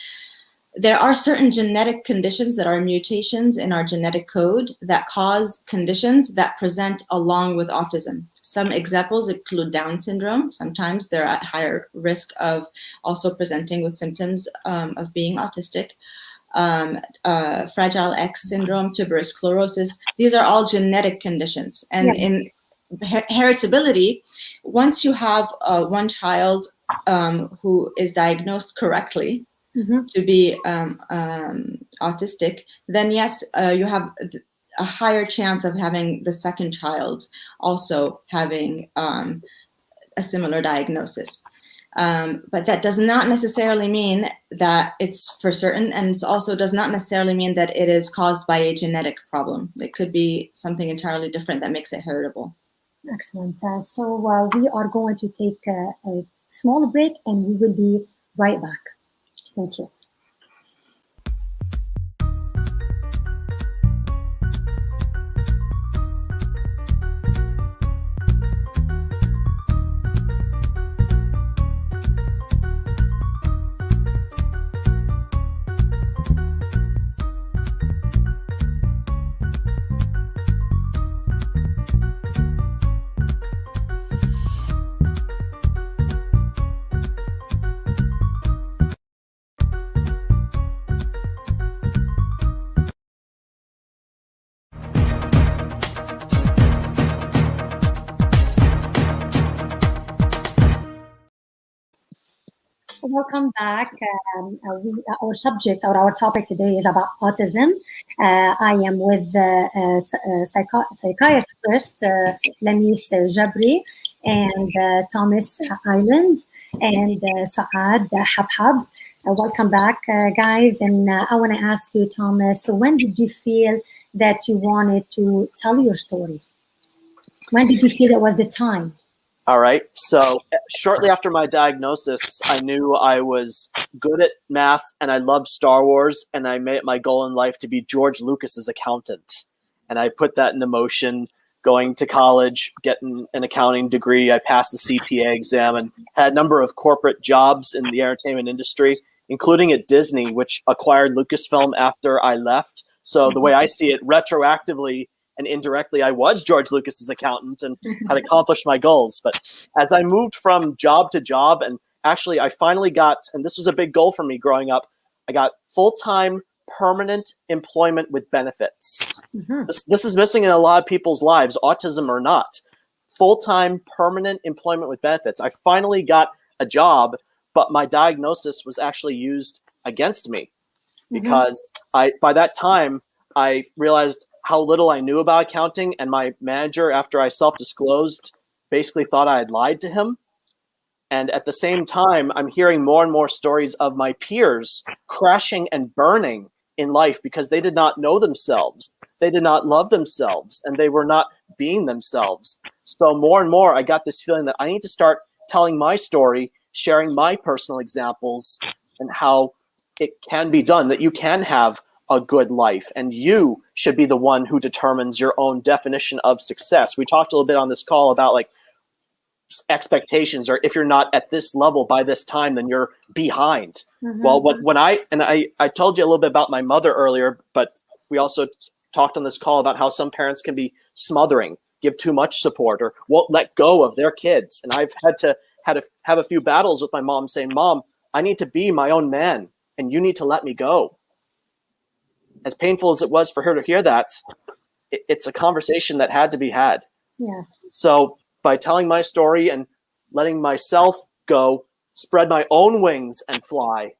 there are certain genetic conditions that are mutations in our genetic code that cause conditions that present along with autism. Some examples include Down syndrome. Sometimes they're at higher risk of also presenting with symptoms of being autistic. Fragile X syndrome, tuberous sclerosis. These are all genetic conditions. And in heritability, once you have one child who is diagnosed correctly, to be autistic, then yes, you have a higher chance of having the second child also having a similar diagnosis. But that does not necessarily mean that it's for certain, and it also does not necessarily mean that it is caused by a genetic problem. It could be something entirely different that makes it heritable. Excellent. So we are going to take a small break, and we will be right back. Thank you. Welcome back. Our subject or our topic today is about autism. I am with psychiatrist Lamis Jabri and Thomas Iland and Souad Habhab. Welcome back, guys. And I want to ask you, Thomas, so when did you feel that you wanted to tell your story? When did you feel it was the time? All right. So shortly after my diagnosis, I knew I was good at math and I loved Star Wars, and I made it my goal in life to be George Lucas's accountant. And I put that into motion going to college, getting an accounting degree. I passed the CPA exam and had a number of corporate jobs in the entertainment industry, including at Disney, which acquired Lucasfilm after I left. So the way I see it, retroactively and indirectly, I was George Lucas's accountant and had accomplished my goals. But as I moved from job to job, and actually I finally got, and this was a big goal for me growing up, I got full-time permanent employment with benefits. This is missing in a lot of people's lives, autism or not. Full-time permanent employment with benefits. I finally got a job, but my diagnosis was actually used against me because by that time, I realized how little I knew about accounting, and my manager, after I self-disclosed, basically thought I had lied to him. And at the same time, I'm hearing more and more stories of my peers crashing and burning in life because they did not know themselves. They did not love themselves, and they were not being themselves. So more and more, I got this feeling that I need to start telling my story, sharing my personal examples, and how it can be done, that you can have a good life, and you should be the one who determines your own definition of success. We talked a little bit on this call about like expectations, or if you're not at this level by this time, then you're behind. Well, when I told you a little bit about my mother earlier, but we also talked on this call about how some parents can be smothering, give too much support, or won't let go of their kids. And I've had to have a few battles with my mom saying, Mom, I need to be my own man, and you need to let me go. As painful as it was for her to hear that, it's a conversation that had to be had. Yes. So by telling my story and letting myself go, spread my own wings and fly,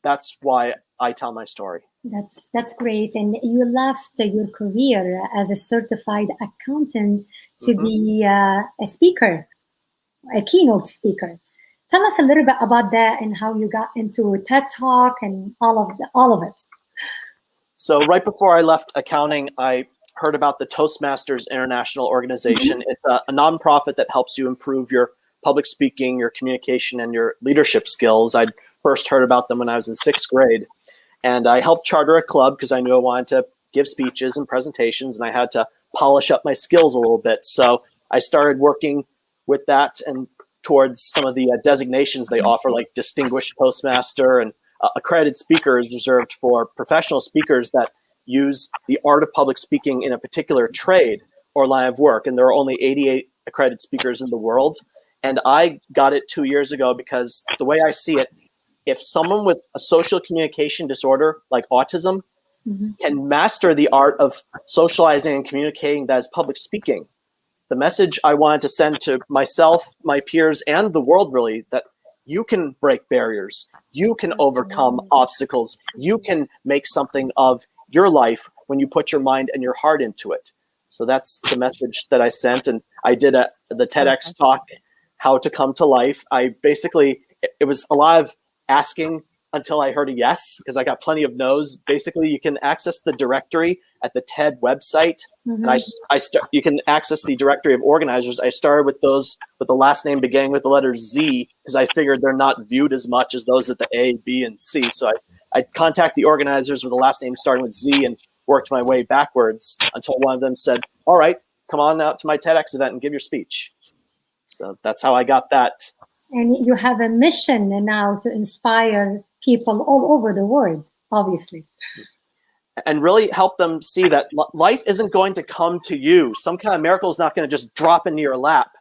that's why I tell my story. That's great. And you left your career as a certified accountant to be a speaker, a keynote speaker. Tell us a little bit about that and how you got into TED Talk and all of it. So right before I left accounting, I heard about the Toastmasters International Organization. It's a nonprofit that helps you improve your public speaking, your communication, and your leadership skills. I'd first heard about them when I was in 6th grade. And I helped charter a club because I knew I wanted to give speeches and presentations, and I had to polish up my skills a little bit. So I started working with that and towards some of the designations they offer, like Distinguished Toastmaster, and accredited speaker is reserved for professional speakers that use the art of public speaking in a particular trade or line of work. And there are only 88 accredited speakers in the world. And I got it 2 years ago because the way I see it, if someone with a social communication disorder like autism can master the art of socializing and communicating that is public speaking, the message I wanted to send to myself, my peers, and the world really, that you can break barriers, you can overcome obstacles, you can make something of your life when you put your mind and your heart into it. So that's the message that I sent. And I did the TEDx talk, How to Come to Life. I basically, it was a lot of asking until I heard a yes, because I got plenty of no's. Basically, you can access the directory at the TED website. And you can access the directory of organizers. I started with those with the last name beginning with the letter Z, because I figured they're not viewed as much as those at the A, B, and C. So I contact the organizers with the last name starting with Z and worked my way backwards until one of them said, all right, come on out to my TEDx event and give your speech. So that's how I got that. And you have a mission now to inspire people all over the world, obviously. And really help them see that life isn't going to come to you. Some kind of miracle is not going to just drop into your lap.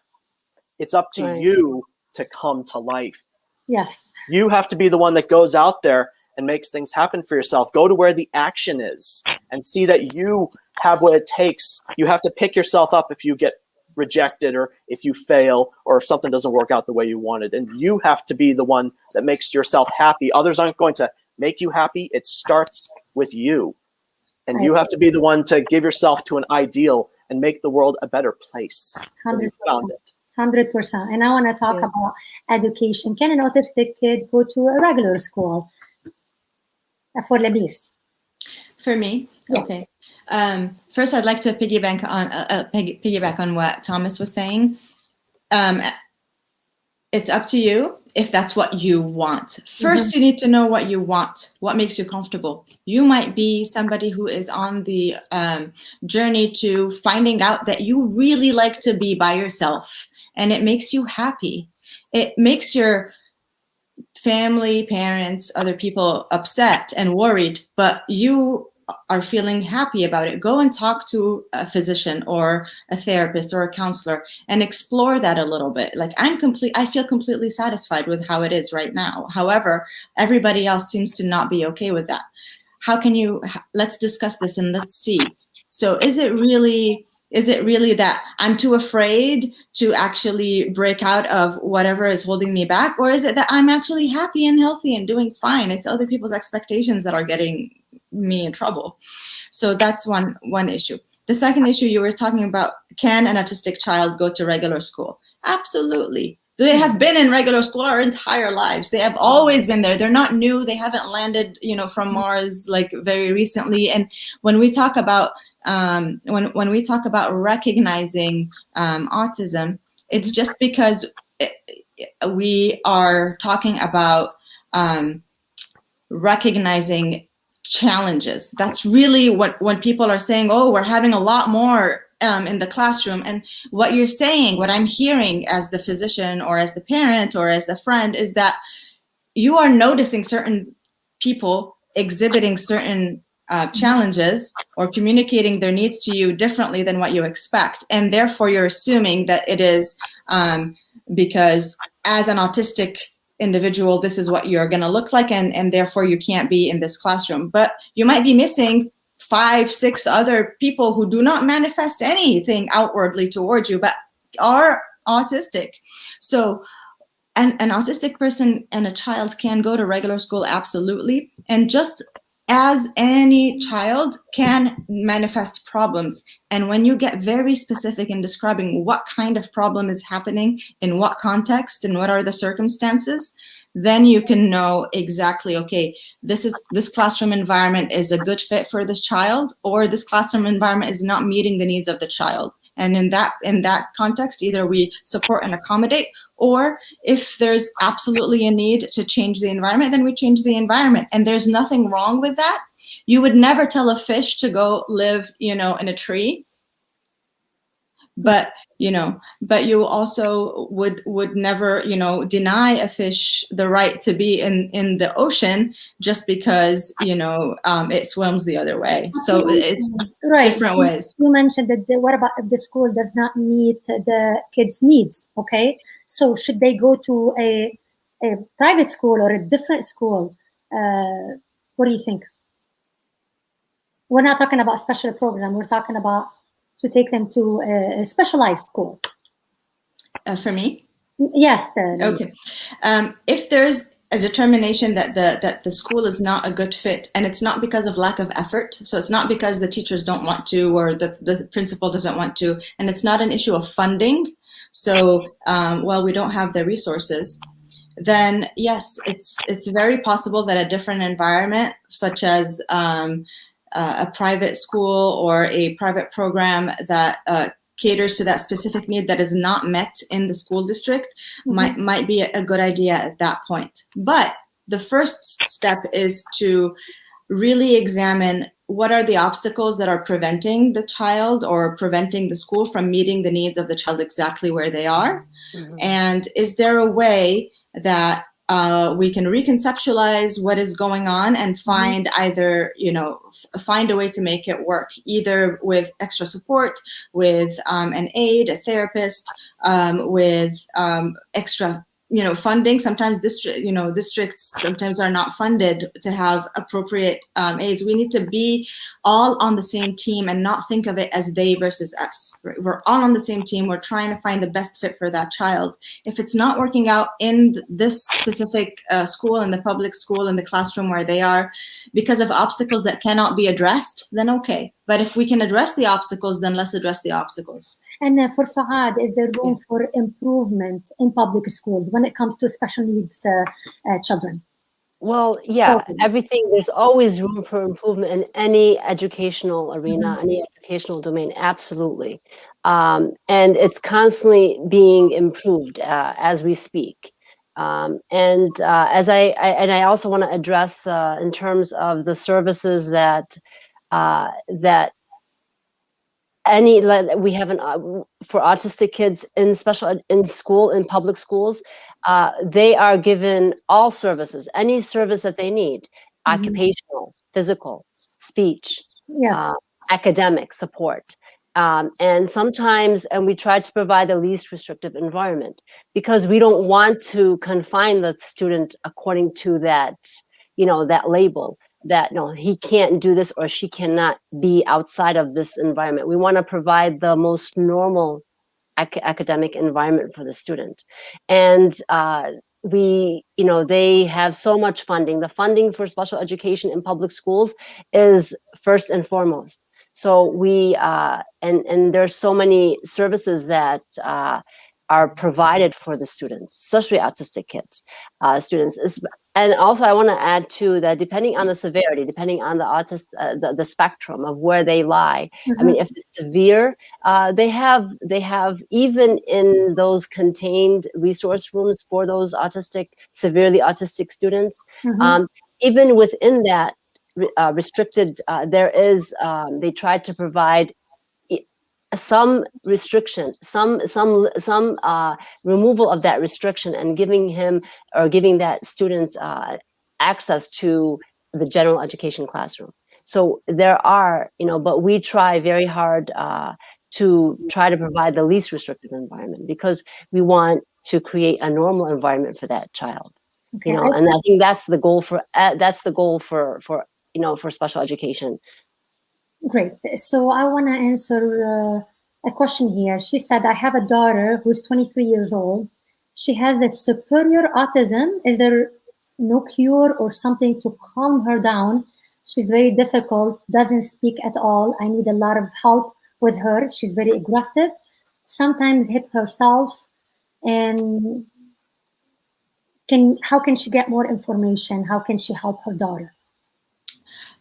It's up to you to come to life. Yes. You have to be the one that goes out there and makes things happen for yourself. Go to where the action is and see that you have what it takes. You have to pick yourself up if you get rejected, or if you fail, or if something doesn't work out the way you wanted. And you have to be the one that makes yourself happy. Others aren't going to make you happy. It starts with you. And you have to be the one to give yourself to an ideal and make the world a better place. 100%. Found it. 100%. And I want to talk about education. Can an autistic kid go to a regular school? For Lamis. For me, okay. First, I'd like to piggyback on what Thomas was saying. it's up to you if that's what you want. First, you need to know what you want, what makes you comfortable. You might be somebody who is on the journey to finding out that you really like to be by yourself, and it makes you happy. It makes your family, parents, other people upset and worried, but you are feeling happy about it. Go and talk to a physician or a therapist or a counselor and explore that a little bit. Like, I feel completely satisfied with how it is right now. However, everybody else seems to not be okay with that. Let's discuss this and let's see. So is it really that I'm too afraid to actually break out of whatever is holding me back? Or is it that I'm actually happy and healthy and doing fine? It's other people's expectations that are getting me in trouble. So that's one issue. The second issue, you were talking about, can an autistic child go to regular school? Absolutely. They have been in regular school our entire lives. They have always been there. They're not new. They haven't landed, from Mars like very recently. And when we talk about when we talk about recognizing autism, it's just because we are talking about recognizing challenges. That's really when people are saying, oh, we're having a lot more in the classroom. And what you're saying, what I'm hearing as the physician or as the parent or as the friend, is that you are noticing certain people exhibiting certain challenges or communicating their needs to you differently than what you expect. And therefore you're assuming that it is because as an autistic individual, this is what you're going to look like, and therefore you can't be in this classroom. But you might be missing 5-6 other people who do not manifest anything outwardly towards you, but are autistic. So an autistic person and a child can go to regular school, absolutely. And just as any child can manifest problems. And when you get very specific in describing what kind of problem is happening, in what context, and what are the circumstances, then you can know exactly, okay, this classroom environment is a good fit for this child, or this classroom environment is not meeting the needs of the child. And in that context, either we support and accommodate, or if there's absolutely a need to change the environment, then we change the environment. And there's nothing wrong with that. You would never tell a fish to go live, in a tree. But you also would never, deny a fish the right to be in the ocean just because, it swims the other way. So it's different ways. You mentioned that what about if the school does not meet the kids' needs? Okay, so should they go to a private school or a different school? What do you think? We're not talking about special program. We're talking about to take them to a specialized school. For me? Yes. Okay. If there's a determination that the school is not a good fit, and it's not because of lack of effort, so it's not because the teachers don't want to or the principal doesn't want to, and it's not an issue of funding, so we don't have the resources, then yes, it's very possible that a different environment, such as a private school or a private program that caters to that specific need that is not met in the school district, might be a good idea at that point. But the first step is to really examine what are the obstacles that are preventing the child or preventing the school from meeting the needs of the child exactly where they are. And is there a way that we can reconceptualize what is going on and find either, find a way to make it work, either with extra support, with an aide, a therapist, with extra, funding. Sometimes districts sometimes are not funded to have appropriate aides. We need to be all on the same team and not think of it as they versus us. Right? We're all on the same team. We're trying to find the best fit for that child. If it's not working out in this specific school, in the public school, in the classroom where they are, because of obstacles that cannot be addressed, then okay. But if we can address the obstacles, then let's address the obstacles. And for Souad, is there room for improvement in public schools when it comes to special needs children? Well, yeah, everything, there's always room for improvement in any educational arena, any educational domain, absolutely. and it's constantly being improved as we speak. As I also want to address in terms of the services that we have for autistic kids in school, in public schools, they are given all services, any service that they need, occupational, physical, speech, academic support. And sometimes, we try to provide the least restrictive environment, because we don't want to confine the student according to that, that label, that no, he can't do this or she cannot be outside of this environment. We want to provide the most normal academic environment for the student. And they have so much funding. The funding for special education in public schools is first and foremost. So and there's so many services that are provided for the students, especially autistic kids, students. And also, I want to add too that depending on the severity, depending on the the spectrum of where they lie. I mean, if it's severe, they have even in those contained resource rooms for those severely autistic students. Even within that restricted, there is they try to provide some restriction, some removal of that restriction, and giving that student access to the general education classroom. So there are, but we try very hard to try to provide the least restrictive environment, because we want to create a normal environment for that child. And I think that's the goal for special education. Great. So I want to answer a question here. She said, I have a daughter who's 23 years old. She has a superior autism. Is there no cure or something to calm her down? She's very difficult, doesn't speak at all. I need a lot of help with her. She's very aggressive, sometimes hits herself. And how can she get more information? How can she help her daughter?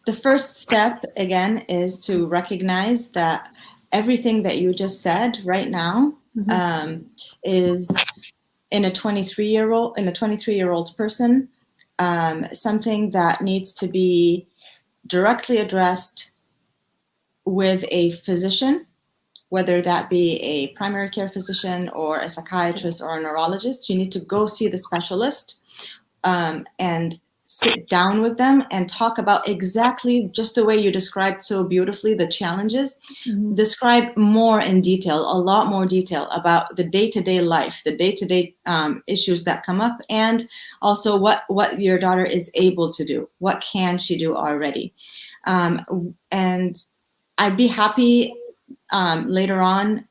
The first step, again, is to recognize that everything that you just said right now is in a 23-year-old person, something that needs to be directly addressed with a physician, whether that be a primary care physician or a psychiatrist or a neurologist. You need to go see the specialist and sit down with them and talk about exactly just the way you described so beautifully the challenges. Describe more in detail, a lot more detail about the day-to-day life, the day-to-day issues that come up, and also what your daughter is able to do. What can she do already? And I'd be happy later on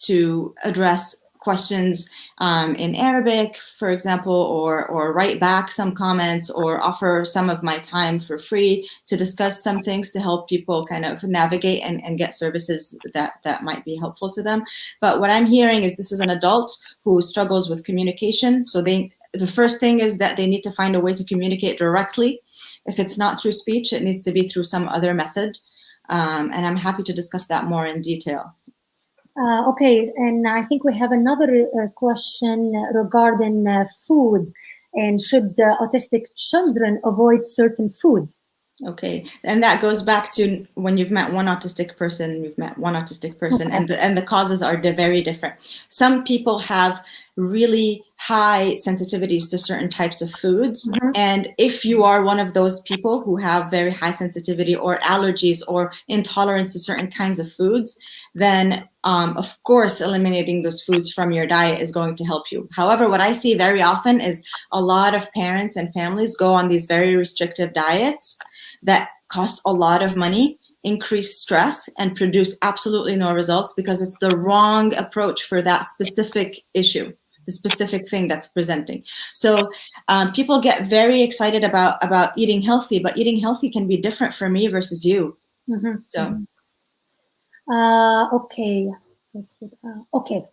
to address questions in Arabic, for example, or write back some comments, or offer some of my time for free to discuss some things to help people kind of navigate and get services that might be helpful to them. But what I'm hearing is this is an adult who struggles with communication. So the first thing is that they need to find a way to communicate directly. If it's not through speech, it needs to be through some other method. And I'm happy to discuss that more in detail. Okay, and I think we have another question regarding food, and should autistic children avoid certain food? Okay, and that goes back to when you've met one autistic person, and the causes are very different. Some people have really high sensitivities to certain types of foods, and if you are one of those people who have very high sensitivity or allergies or intolerance to certain kinds of foods, then of course eliminating those foods from your diet is going to help you. However, what I see very often is a lot of parents and families go on these very restrictive diets that cost a lot of money, increase stress, and produce absolutely no results, because it's the wrong approach for that specific issue, the specific thing that's presenting. So people get very excited about eating healthy, but eating healthy can be different for me versus you. So. Okay. Okay.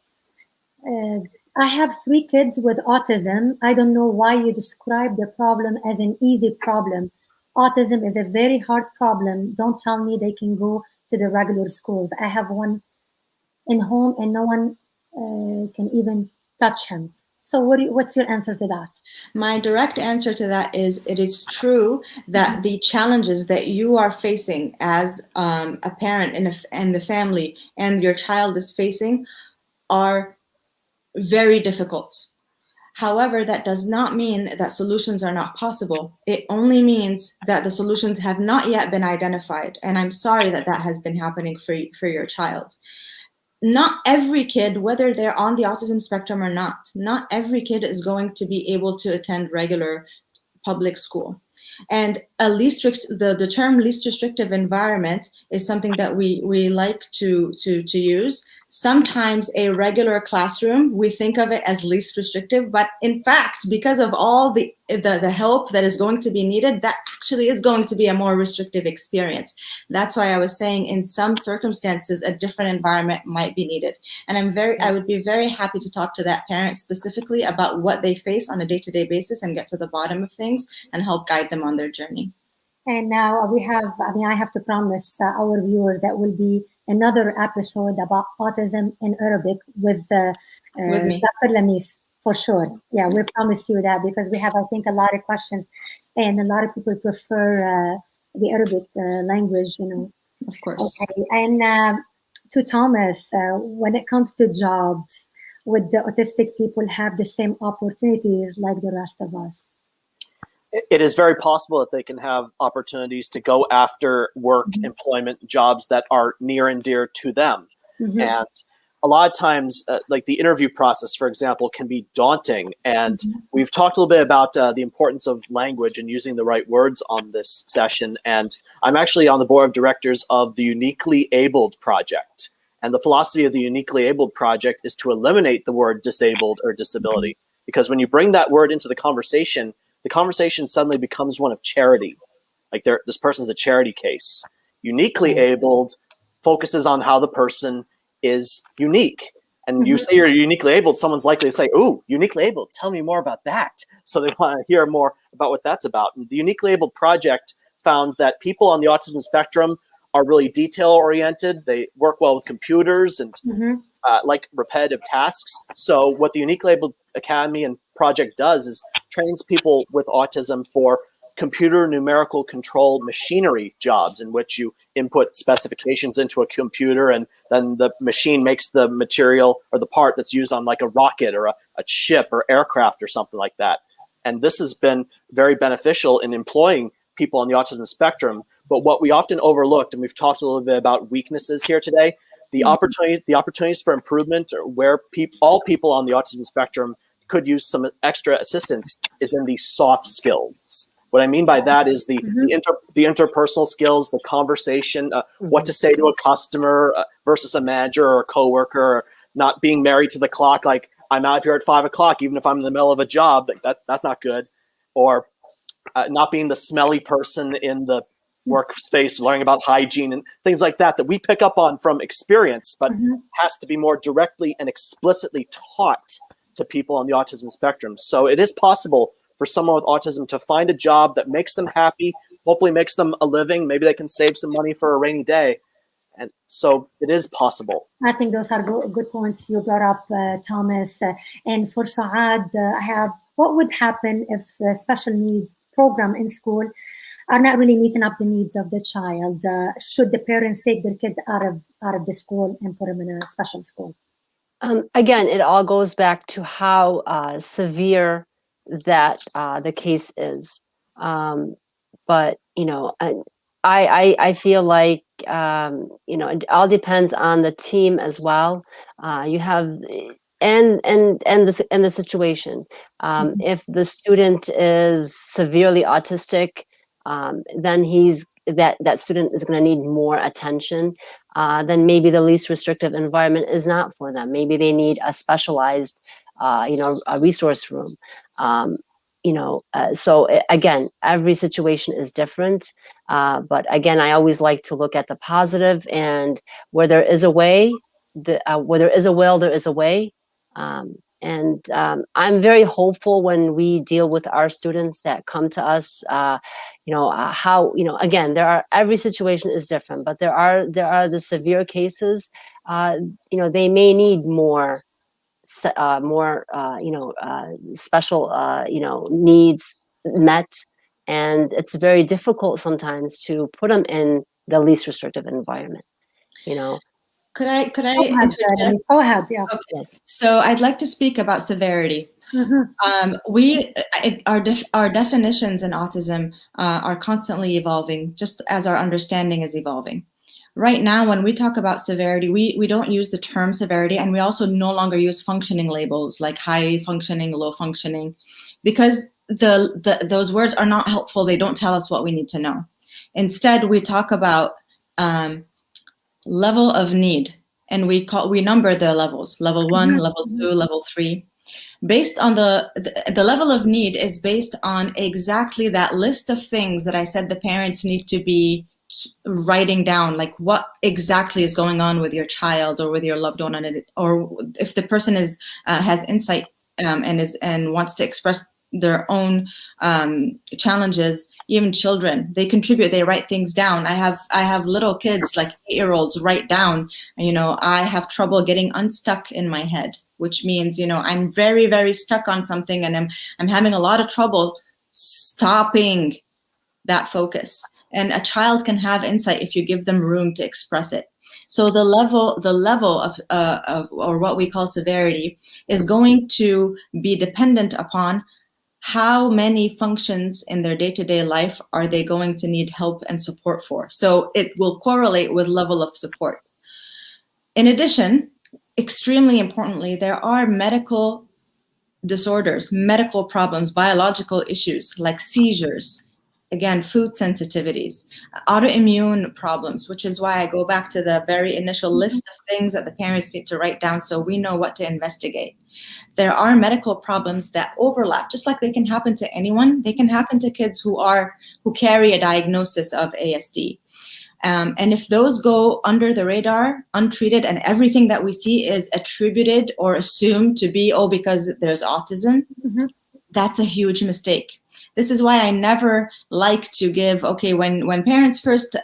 I have 3 kids with autism. I don't know why you describe the problem as an easy problem. Autism is a very hard problem. Don't tell me they can go to the regular schools. I have one in home and no one can even touch him. So what's your answer to that? My direct answer to that is, it is true that the challenges that you are facing as a parent in the family and your child is facing are very difficult. However, that does not mean that solutions are not possible. It only means that the solutions have not yet been identified. And I'm sorry that that has been happening for your child. Not every kid, whether they're on the autism spectrum or not every kid is going to be able to attend regular public school. And the term least restrictive environment is something that we like to use. Sometimes a regular classroom, we think of it as least restrictive, but in fact, because of all the help that is going to be needed, that actually is going to be a more restrictive experience. That's why I was saying in some circumstances, a different environment might be needed. And I would be very happy to talk to that parent specifically about what they face on a day-to-day basis and get to the bottom of things and help guide them on their journey. And now I have to promise our viewers that will be another episode about autism in Arabic with me. Dr. Lamis, for sure. Yeah, we promise you that, because we have, I think, a lot of questions, and a lot of people prefer the Arabic language, Of course. Okay. And to Thomas, when it comes to jobs, would the autistic people have the same opportunities like the rest of us? It is very possible that they can have opportunities to go after work, employment, jobs that are near and dear to them. And a lot of times, like the interview process, for example, can be daunting. And we've talked a little bit about the importance of language and using the right words on this session. And I'm actually on the board of directors of the Uniquely Abled Project. And the philosophy of the Uniquely Abled Project is to eliminate the word disabled or disability. Because when you bring that word into the conversation suddenly becomes one of charity. Like this person's a charity case. Uniquely abled focuses on how the person is unique. And you say you're uniquely abled, someone's likely to say, "Ooh, uniquely abled, tell me more about that." So they want to hear more about what that's about. And the Uniquely Abled Project found that people on the autism spectrum are really detail-oriented. They work well with computers and like repetitive tasks. So what the Uniquely Abled Academy and Project does is trains people with autism for computer numerical control machinery jobs, in which you input specifications into a computer and then the machine makes the material or the part that's used on like a rocket or a ship or aircraft or something like that. And this has been very beneficial in employing people on the autism spectrum. But what we often overlooked, and we've talked a little bit about weaknesses here today, the opportunities for improvement, or where all people on the autism spectrum could use some extra assistance, is in the soft skills. What I mean by that is the interpersonal skills, the conversation, what to say to a customer versus a manager or a coworker, or not being married to the clock. Like, I'm out here at 5 o'clock, even if I'm in the middle of a job. That's not good. Or not being the smelly person in the workspace, learning about hygiene and things like that we pick up on from experience, but has to be more directly and explicitly taught to people on the autism spectrum. So it is possible for someone with autism to find a job that makes them happy, hopefully makes them a living. Maybe they can save some money for a rainy day. And so it is possible. I think those are good points you brought up, Thomas. And for Souad, what would happen if a special needs program in school are not really meeting up the needs of the child? Should the parents take their kids out of the school and put them in a special school? Again, it all goes back to how severe that the case is. But I feel like it all depends on the team as well. You have and the situation. If the student is severely autistic, then that student is going to need more attention. Then maybe the least restrictive environment is not for them. Maybe they need a specialized, a resource room. So again, every situation is different. But again, I always like to look at the positive, and where there is a way, where there is a will, there is a way. And I'm very hopeful when we deal with our students that come to us, how, again, every situation is different, but there are the severe cases, they may need more special, needs met. And it's very difficult sometimes to put them in the least restrictive environment, Could I interject? Go ahead, yeah. Okay. Yes. So I'd like to speak about severity. Our definitions in autism are constantly evolving, just as our understanding is evolving. Right now, when we talk about severity, we don't use the term severity, and we also no longer use functioning labels like high functioning, low functioning, because those words are not helpful. They don't tell us what we need to know. Instead, we talk about level of need, and we number the levels: level 1, level 2, level 3. Based on the level of need is based on exactly that list of things that I said the parents need to be writing down, like what exactly is going on with your child or with your loved one, or if the person has insight and wants to express their own challenges. Even children, they contribute, they write things down. I have little kids, like 8-year-olds, write down, I have trouble getting unstuck in my head, which means, I'm very, very stuck on something, and I'm having a lot of trouble stopping that focus. And a child can have insight if you give them room to express it. So the level of or what we call severity is going to be dependent upon how many functions in their day-to-day life are they going to need help and support for. So it will correlate with level of support. In addition, extremely importantly, there are medical disorders, medical problems, biological issues like seizures, again, food sensitivities, autoimmune problems, which is why I go back to the very initial list of things that the parents need to write down so we know what to investigate. There are medical problems that overlap, just like they can happen to anyone. They can happen to kids who carry a diagnosis of ASD. And if those go under the radar, untreated, and everything that we see is attributed or assumed to be, because there's autism, that's a huge mistake. This is why I never like to give, when parents first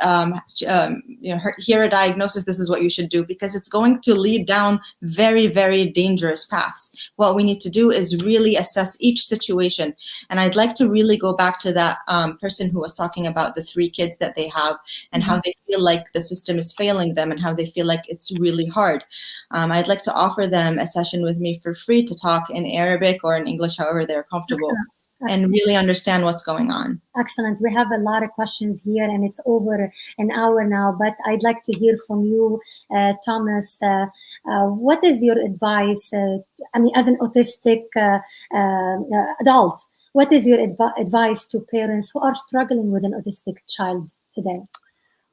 hear a diagnosis, this is what you should do, because it's going to lead down very, very dangerous paths. What we need to do is really assess each situation. And I'd like to really go back to that person who was talking about the 3 kids that they have and how they feel like the system is failing them and how they feel like it's really hard. I'd like to offer them a session with me for free to talk in Arabic or in English, however they're comfortable. Excellent. And really understand what's going on. Excellent. We have a lot of questions here, and it's over an hour now, but I'd like to hear from you, Thomas. What is your advice, as an autistic adult, what is your advice to parents who are struggling with an autistic child today?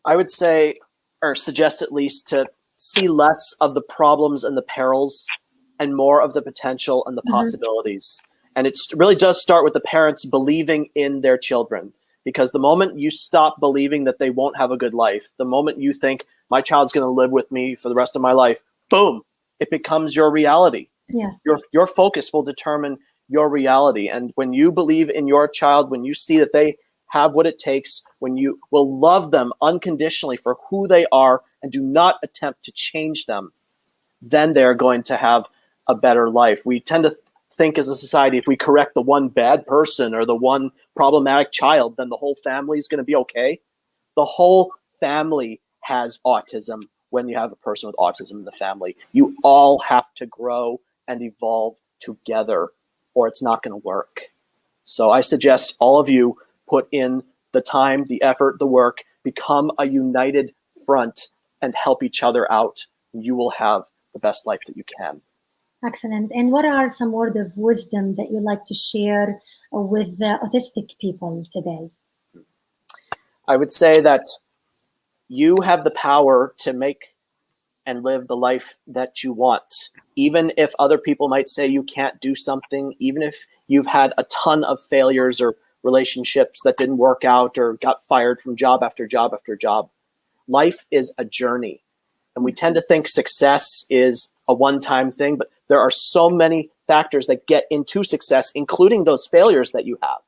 I would say, or suggest at least, to see less of the problems and the perils and more of the potential and the possibilities. And it really does start with the parents believing in their children, because the moment you stop believing that they won't have a good life, the moment you think my child's going to live with me for the rest of my life, boom, it becomes your reality. Yes. Your focus will determine your reality. And when you believe in your child, when you see that they have what it takes, when you will love them unconditionally for who they are and do not attempt to change them, then they're going to have a better life. We tend to think as a society, if we correct the one bad person or the one problematic child, then the whole family is going to be okay. The whole family has autism when you have a person with autism in the family. You all have to grow and evolve together, or it's not going to work. So I suggest all of you put in the time, the effort, the work, become a united front and help each other out. You will have the best life that you can. Excellent. And what are some words of wisdom that you'd like to share with autistic people today? I would say that you have the power to make and live the life that you want. Even if other people might say you can't do something, even if you've had a ton of failures or relationships that didn't work out or got fired from job after job after job, life is a journey. And we tend to think success is a one-time thing, but there are so many factors that get into success, including those failures that you have.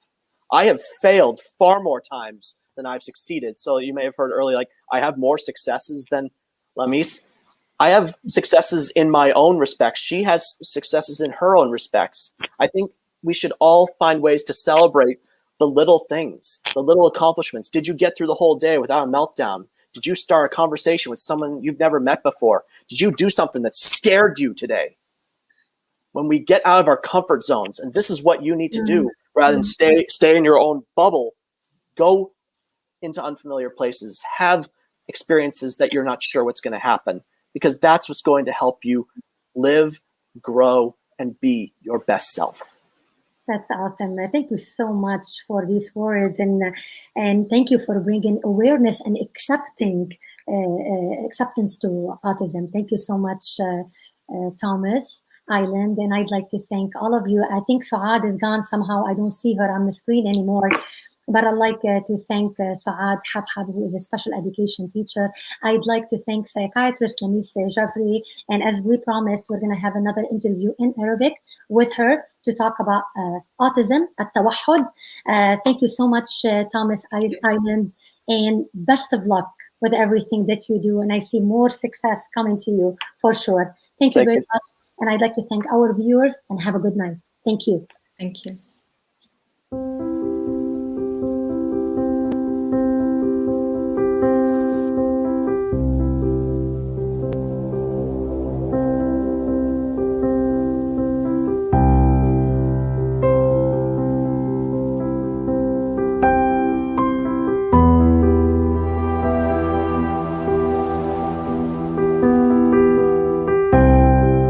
I have failed far more times than I've succeeded. So you may have heard earlier, like, I have more successes than Lamis. I have successes in my own respects. She has successes in her own respects. I think we should all find ways to celebrate the little things, the little accomplishments. Did you get through the whole day without a meltdown? Did you start a conversation with someone you've never met before? Did you do something that scared you today? When we get out of our comfort zones, and this is what you need to do, rather than stay in your own bubble, go into unfamiliar places, have experiences that you're not sure what's going to happen, because that's what's going to help you live, grow, and be your best self. That's awesome. Thank you so much for these words, and thank you for bringing awareness and acceptance to autism. Thank you so much, Thomas Iland, and I'd like to thank all of you. I think Souad is gone somehow. I don't see her on the screen anymore. But I'd like to thank Souad Habhab, who is a special education teacher. I'd like to thank psychiatrist Lamis Jabri. And as we promised, we're going to have another interview in Arabic with her to talk about autism, التوحد. Thank you so much, Thomas Iland, and best of luck with everything that you do. And I see more success coming to you for sure. Thank you very much. And I'd like to thank our viewers, and have a good night. Thank you. Thank you.